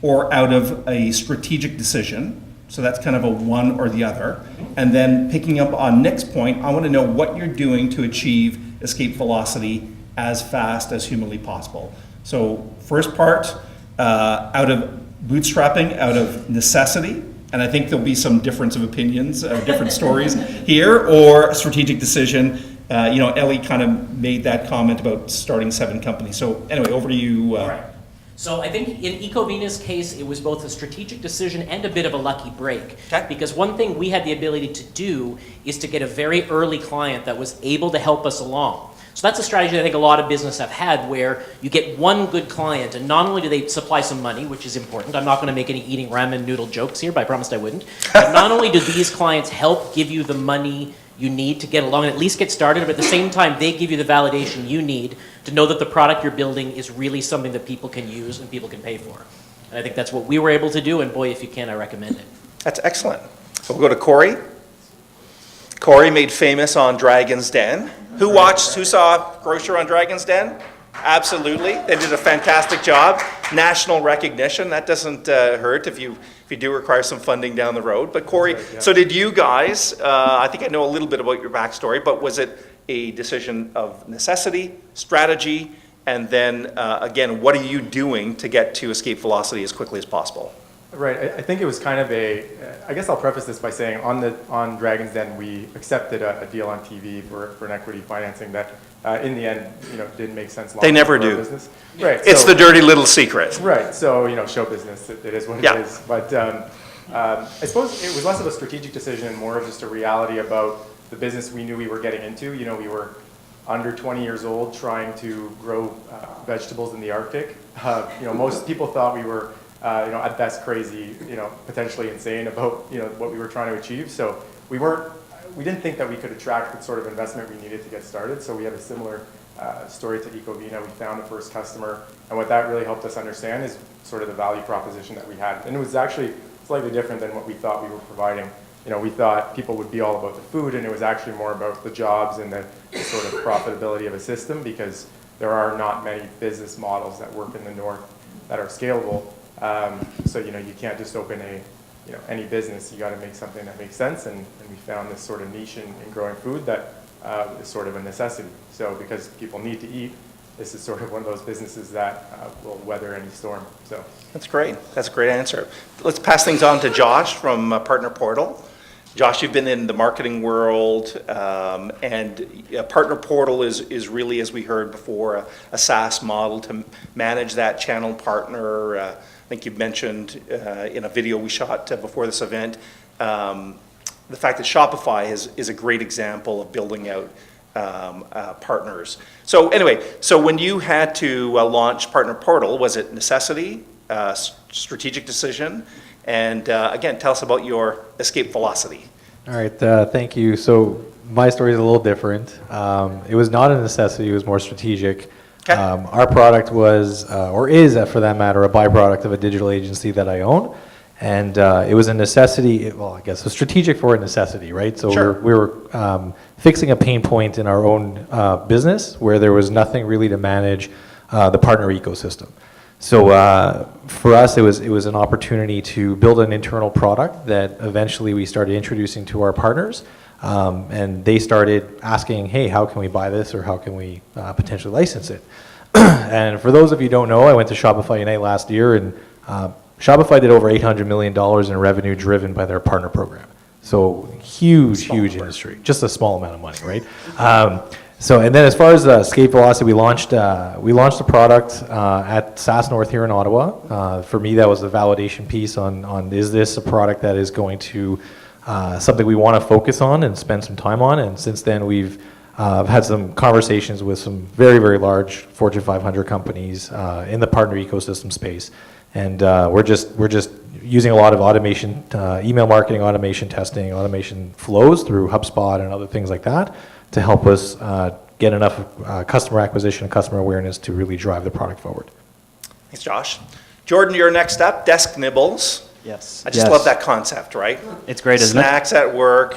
or out of a strategic decision? So that's kind of a one or the other. And then picking up on Nick's point, I want to know what you're doing to achieve escape velocity as fast as humanly possible. So first part, out of bootstrapping, out of necessity, and I think there'll be some difference of opinions, different stories here, or strategic decision. Ellie kind of made that comment about starting 7 companies. So anyway, over to you. Right. So I think in Ecovina's case, it was both a strategic decision and a bit of a lucky break. Okay. Because one thing we had the ability to do is to get a very early client that was able to help us along. So that's a strategy that I think a lot of business have had, where you get one good client, and not only do they supply some money, which is important. I'm not going to make any eating ramen noodle jokes here, but I promised I wouldn't. But not only do these clients help give you the money you need to get along and at least get started, but at the same time, they give you the validation you need to know that the product you're building is really something that people can use and people can pay for. And I think that's what we were able to do, and boy, if you can, I recommend it. That's excellent. So we'll go to Corey. Corey, made famous on Dragon's Den. Who saw Grocer on Dragon's Den? Absolutely. They did a fantastic job. National recognition. That doesn't hurt if you do require some funding down the road. But Corey, so did you guys, I think I know a little bit about your backstory, but was it a decision of necessity, strategy, and then again, what are you doing to get to escape velocity as quickly as possible? Right, I think it was kind of I guess I'll preface this by saying on Dragon's Den, we accepted a deal on TV for an equity financing that in the end, didn't make sense. They never do. Business. Right. It's the dirty little secret. Right, so, show business, it is what it is. But I suppose it was less of a strategic decision and more of just a reality about the business we knew we were getting into. We were under 20 years old trying to grow vegetables in the Arctic. Most people thought we were at best crazy, potentially insane about, what we were trying to achieve. So we didn't think that we could attract the sort of investment we needed to get started. So we had a similar story to Ecovina. We found a first customer, and what that really helped us understand is sort of the value proposition that we had. And it was actually slightly different than what we thought we were providing. We thought people would be all about the food, and it was actually more about the jobs and the sort of profitability of a system, because there are not many business models that work in the North that are scalable. So you can't just open any business. You got to make something that makes sense, and we found this sort of niche in growing food that is sort of a necessity. So because people need to eat, this is sort of one of those businesses that will weather any storm. So that's great. That's a great answer. Let's pass things on to Josh from Partner Portal. Josh, you've been in the marketing world, and Partner Portal is really, as we heard before, a SaaS model to manage that channel partner. I think you mentioned in a video we shot before this event, the fact that Shopify is a great example of building out partners. So anyway, so when you had to launch Partner Portal, was it necessity, strategic decision? And again, tell us about your escape velocity. All right, thank you. So my story is a little different. It was not a necessity, it was more strategic. Okay. Our product was, or is for that matter, a byproduct of a digital agency that I own. And it was a necessity, well, I guess, a strategic for a necessity, right? So sure. we were fixing a pain point in our own business where there was nothing really to manage the partner ecosystem. So for us, it was an opportunity to build an internal product that eventually we started introducing to our partners. And they started asking, hey, how can we buy this, or how can we potentially license it? And for those of you who don't know, I went to Shopify Unite last year, and Shopify did over $800 million in revenue driven by their partner program. So huge industry, just a small amount of money, right? And then as far as escape velocity, we launched a product at SaaS North here in Ottawa. For me, that was the validation piece on is this a product that is going to something we want to focus on and spend some time on. And since then, we've had some conversations with some very, very large Fortune 500 companies in the partner ecosystem space. And we're just using a lot of automation, email marketing automation testing, automation flows through HubSpot and other things like that to help us get enough customer acquisition and customer awareness to really drive the product forward. Thanks, Josh. Jordan, your next up, Desk Nibbles. Yes. I just love that concept, right? It's great, isn't it? Snacks at work,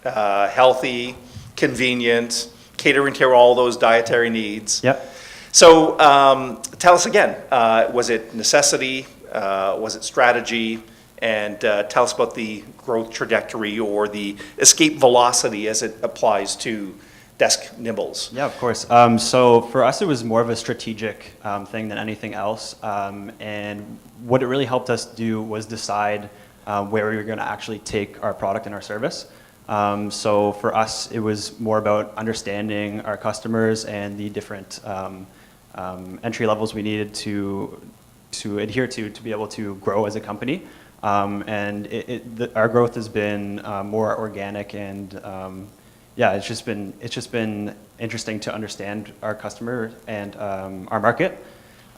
healthy, convenient, catering to all those dietary needs. Yep. So tell us again, was it necessity, was it strategy, and tell us about the growth trajectory or the escape velocity as it applies to desk nibbles. Yeah, of course. So for us, it was more of a strategic thing than anything else. And what it really helped us do was decide where we were going to actually take our product and our service. So for us, it was more about understanding our customers and the different entry levels we needed to adhere to be able to grow as a company. And our growth has been more organic, and yeah, it's just been interesting to understand our customer and our market.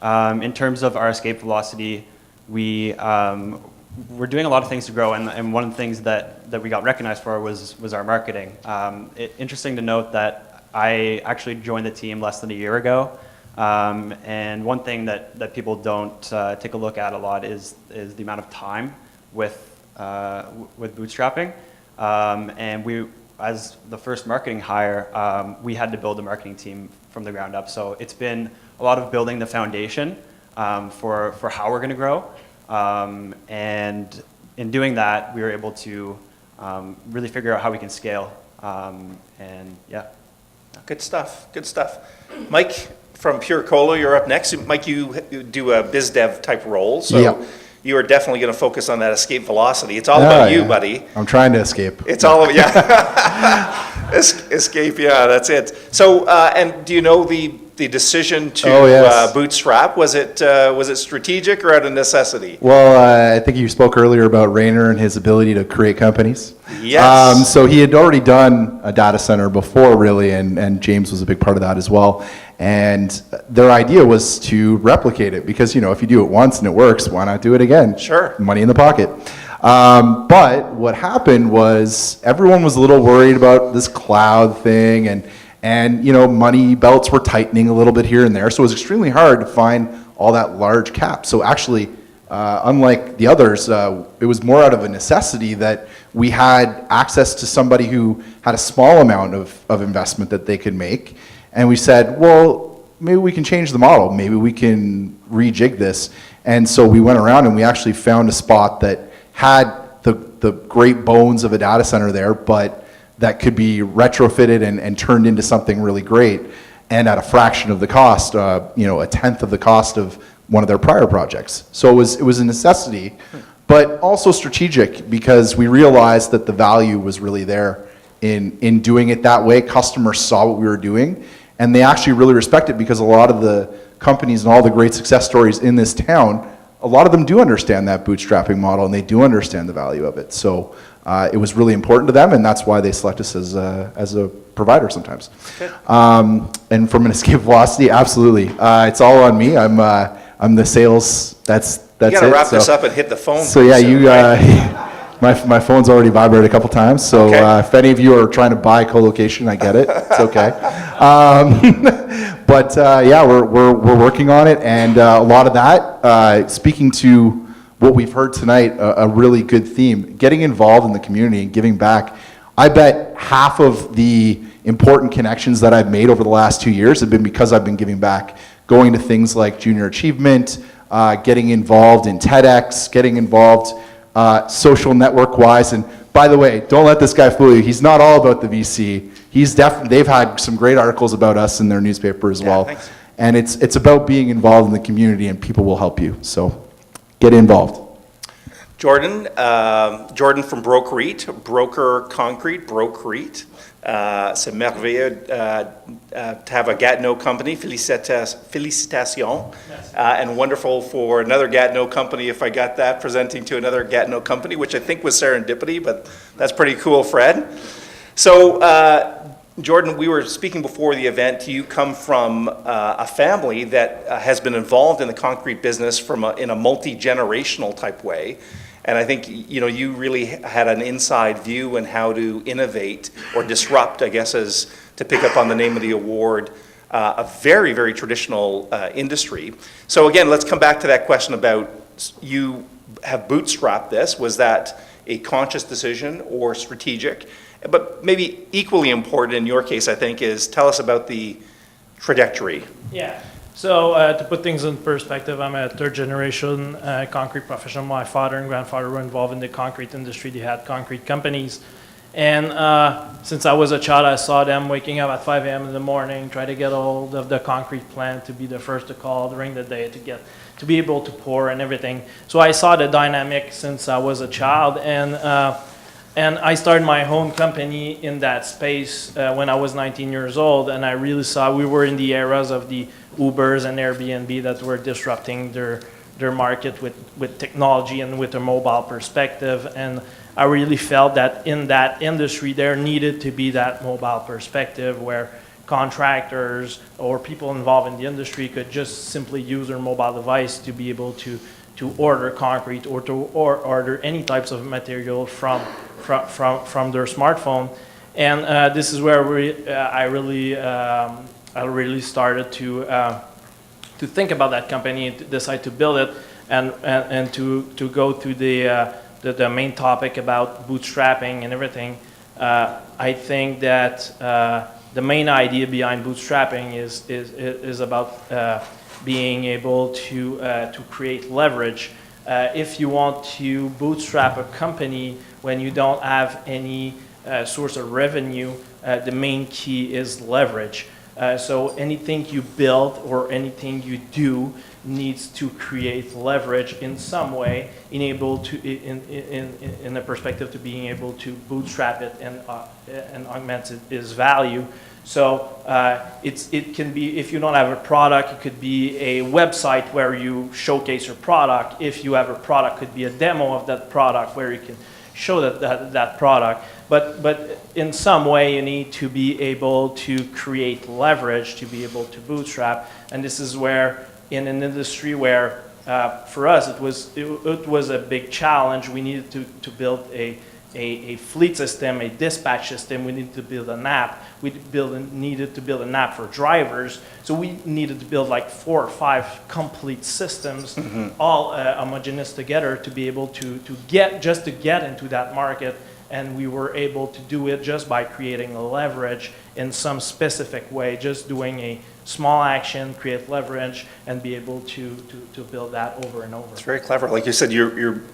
In terms of our escape velocity, we're doing a lot of things to grow, and one of the things that we got recognized for was our marketing. Interesting to note that I actually joined the team less than a year ago. And one thing that people don't take a look at a lot is the amount of time with bootstrapping. And we, as the first marketing hire, we had to build a marketing team from the ground up. So it's been a lot of building the foundation for how we're going to grow. And in doing that, we were able to really figure out how we can scale. And yeah. Good stuff. Good stuff. Mike from Pure Cola, you're up next. Mike, you do a biz dev type role, so Yep. you are definitely going to focus on that escape velocity. It's all about you, yeah. buddy. I'm trying to escape. It's all about, yeah. Escape, yeah, that's it. So, and do you know the decision to yes. bootstrap? Was it strategic or out of necessity? Well, I think you spoke earlier about Rainer and his ability to create companies. Yes. So he had already done a data center before, really, and James was a big part of that as well. And their idea was to replicate it because, if you do it once and it works, why not do it again? Sure. Money in the pocket. But what happened was everyone was a little worried about this cloud thing, and money belts were tightening a little bit here and there. So it was extremely hard to find all that large cap. So actually, unlike the others, it was more out of a necessity that we had access to somebody who had a small amount of investment that they could make. And we said, well, maybe we can change the model. Maybe we can rejig this. And so we went around and we actually found a spot that had the great bones of a data center there, but that could be retrofitted and turned into something really great, and at a fraction of the cost, a tenth of the cost of one of their prior projects. So it was a necessity, but also strategic because we realized that the value was really there in doing it that way. Customers saw what we were doing, and they actually really respect it because a lot of the companies and all the great success stories in this town, a lot of them do understand that bootstrapping model and they do understand the value of it. So it was really important to them, and that's why they select us as a provider sometimes. And from an escape velocity, absolutely, it's all on me. I'm the sales. That's it. You got to wrap this up and hit the phone. So yeah, soon, right? my phone's already vibrated a couple times. So if any of you are trying to buy co-location, I get it. It's okay. But yeah, we're working on it, and a lot of that. Speaking to what we've heard tonight, a really good theme: getting involved in the community and giving back. I bet half of the important connections that I've made over the last 2 years have been because I've been giving back, going to things like Junior Achievement, getting involved in TEDx, getting involved social network-wise. And by the way, don't let this guy fool you. He's not all about the VC. They've had some great articles about us in their newspaper as well. Thanks. And it's about being involved in the community, and people will help you. So get involved. Jordan from Broker Concrete, Brocrete. C'est merveilleux to have a Gatineau company. Félicitations. And wonderful for another Gatineau company, if I got that, presenting to another Gatineau company, which I think was serendipity, but that's pretty cool, Fred. So, Jordan, we were speaking before the event. You come from a family that has been involved in the concrete business in a multi-generational type way. And I think you really had an inside view on how to innovate or disrupt, I guess, as to pick up on the name of the award, a very, very traditional industry. So again, let's come back to that question about you have bootstrapped this. Was that a conscious decision or strategic? But maybe equally important in your case, I think, is tell us about the trajectory. Yeah. So to put things in perspective, I'm a third generation concrete professional. My father and grandfather were involved in the concrete industry. They had concrete companies. And since I was a child, I saw them waking up at 5 a.m. in the morning, try to get a hold of the concrete plant to be the first to call during the day to be able to pour and everything. So I saw the dynamic since I was a child, and I started my own company in that space when I was 19 years old, and I really saw we were in the eras of the Ubers and Airbnb that were disrupting their market with technology and with a mobile perspective. And I really felt that in that industry there needed to be that mobile perspective where contractors or people involved in the industry could just simply use their mobile device to be able to order concrete or order any types of material from their smartphone. And this is where I really started to think about that company, to decide to build it, and to go to the main topic about bootstrapping and everything. I think that the main idea behind bootstrapping is about being able to create leverage. If you want to bootstrap a company when you don't have any source of revenue, the main key is leverage. So anything you build or anything you do needs to create leverage in some way, in the perspective to being able to bootstrap it and augment its value. So it can be, if you don't have a product, it could be a website where you showcase your product. If you have a product, it could be a demo of that product where you can show that product. But in some way, you need to be able to create leverage to be able to bootstrap. And this is where, in an industry where, for us, it was a big challenge. We needed to build a fleet system, a dispatch system. We needed to build an app. We needed to build an app for drivers. So we needed to build like 4 or 5 complete systems, all homogeneous together to be able to get into that market. And we were able to do it just by creating a leverage in some specific way, just doing a small action, create leverage, and be able to build that over and over. It's very clever. Like you said,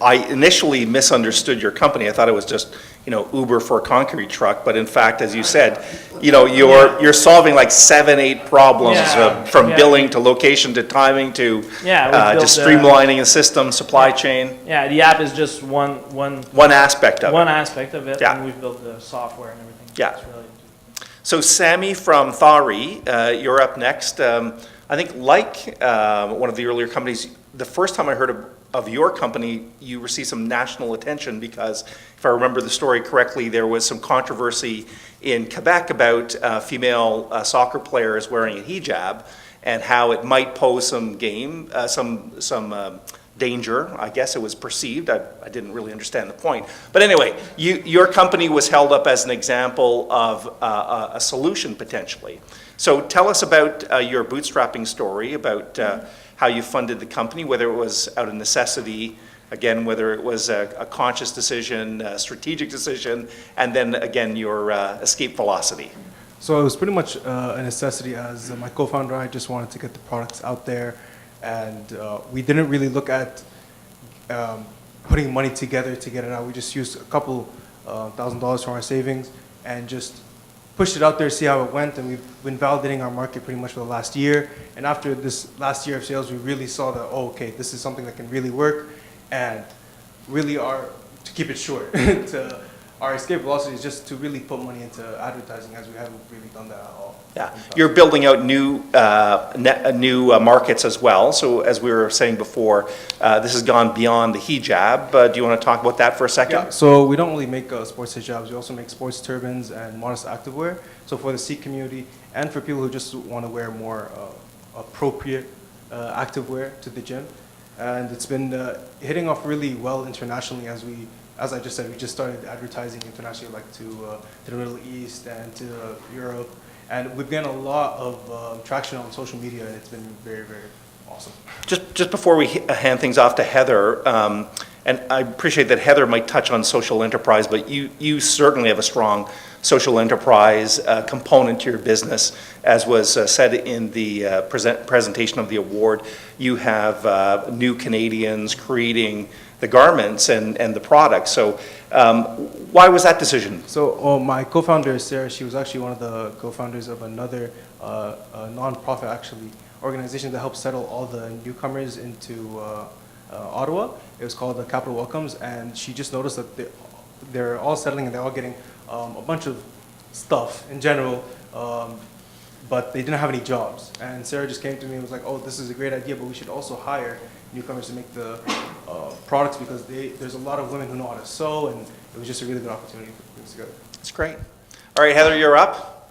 I initially misunderstood your company. I thought it was just, Uber for a concrete truck. But in fact, as you said, you're solving like 7-8 problems from billing to location to timing to just streamlining the system, supply chain. Yeah, the app is just one aspect of it. One aspect of it, and we've built the software and everything. Yeah. It's really So Sammy from Thari, you're up next. I think like one of the earlier companies, the first time I heard of your company, you received some national attention because, if I remember the story correctly, there was some controversy in Quebec about female soccer players wearing a hijab and how it might pose some danger. I guess it was perceived. I didn't really understand the point. But anyway, your company was held up as an example of a solution potentially. So tell us about your bootstrapping story, about how you funded the company, whether it was out of necessity, again, whether it was a conscious decision, a strategic decision, and then again, your escape velocity. So it was pretty much a necessity. As my co-founder, I just wanted to get the products out there. And we didn't really look at putting money together to get it out. We just used a couple $1,000 from our savings and just pushed it out there, see how it went. And we've been validating our market pretty much for the last year. And after this last year of sales, we really saw that, okay, this is something that can really work. And really to keep it short, our escape velocity is just to really put money into advertising, as we haven't really done that at all. Yeah, you're building out new markets as well. So as we were saying before, this has gone beyond the hijab. Do you want to talk about that for a second? Yeah, so we don't only make sports hijabs. We also make sports turbans and modest activewear. So for the Sikh community and for people who just want to wear more appropriate activewear to the gym. And it's been hitting off really well internationally as I just said, we just started advertising internationally, like to the Middle East and to Europe. And we've gotten a lot of traction on social media, and it's been very, very awesome. Just before we hand things off to Heather, and I appreciate that Heather might touch on social enterprise, but you certainly have a strong social enterprise component to your business. As was said in the presentation of the award, you have New Canadians creating the garments and the products. So why was that decision? So my co-founder, Sarah, she was actually one of the co-founders of another non-profit actually organization that helps settle all the newcomers into Ottawa. It was called the Capital Welcomes, and she just noticed that they're all settling and they're all getting a bunch of stuff in general, but they didn't have any jobs. And Sarah just came to me and was like, oh, this is a great idea, but we should also hire newcomers to make the products, because there's a lot of women who know how to sew, and it was just a really good opportunity to put this together. That's great. All right, Heather, you're up.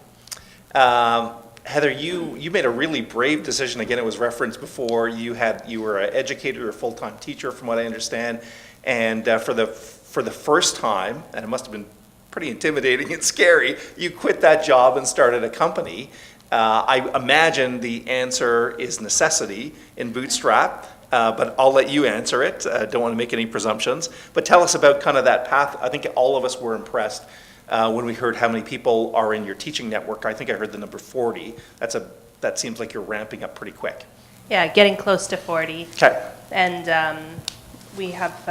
Heather, you made a really brave decision. Again, it was referenced before. You were an educator, or a full-time teacher, from what I understand, and for the first time, and it must have been pretty intimidating and scary, you quit that job and started a company. I imagine the answer is necessity in Bootstrap, but I'll let you answer it. Don't want to make any presumptions, but tell us about kind of that path. I think all of us were impressed when we heard how many people are in your teaching network. I think I heard the number 40. That seems like you're ramping up pretty quick. Yeah, getting close to 40. Okay. And we have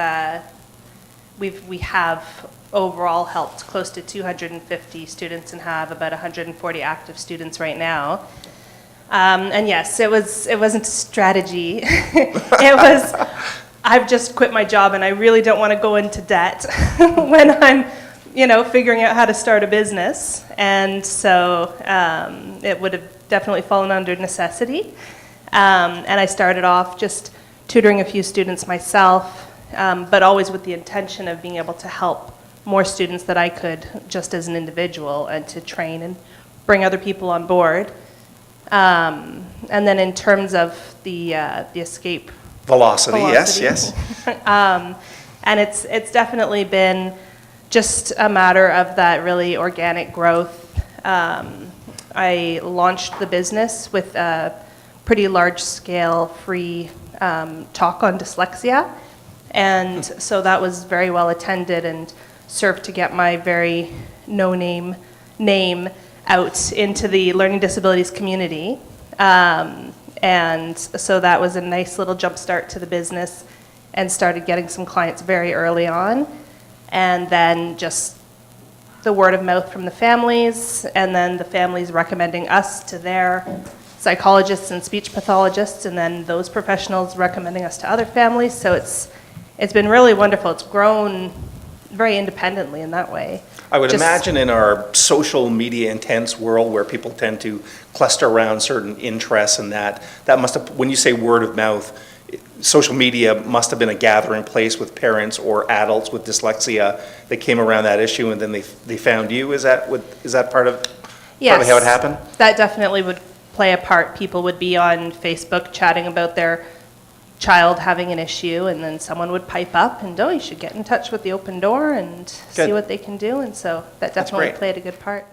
overall helped close to 250 students and have about 140 active students right now. And yes, it wasn't a strategy. It was, I've just quit my job and I really don't want to go into debt when I'm, figuring out how to start a business. And so it would have definitely fallen under necessity. And I started off just tutoring a few students myself, but always with the intention of being able to help more students that I could, just as an individual, and to train and bring other people on board. And then in terms of the escape velocity. Yes. And it's definitely been just a matter of that really organic growth. I launched the business with a pretty large-scale free talk on dyslexia, and so that was very well attended and served to get my very no-name name out into the learning disabilities community. And so that was a nice little jump start to the business, and started getting some clients very early on. And then just the word of mouth from the families, and then the families recommending us to their psychologists and speech pathologists, and then those professionals recommending us to other families. So it's been really wonderful. It's grown very independently in that way. I would imagine in our social media intense world where people tend to cluster around certain interests, and that must have, when you say word of mouth, social media must have been a gathering place with parents or adults with dyslexia that came around that issue, and then they found you. Is that part of how it happened? That definitely would play a part. People would be on Facebook chatting about their child having an issue, and then someone would pipe up and, you should get in touch with the Open Door and see what they can do. And so that definitely played a good part.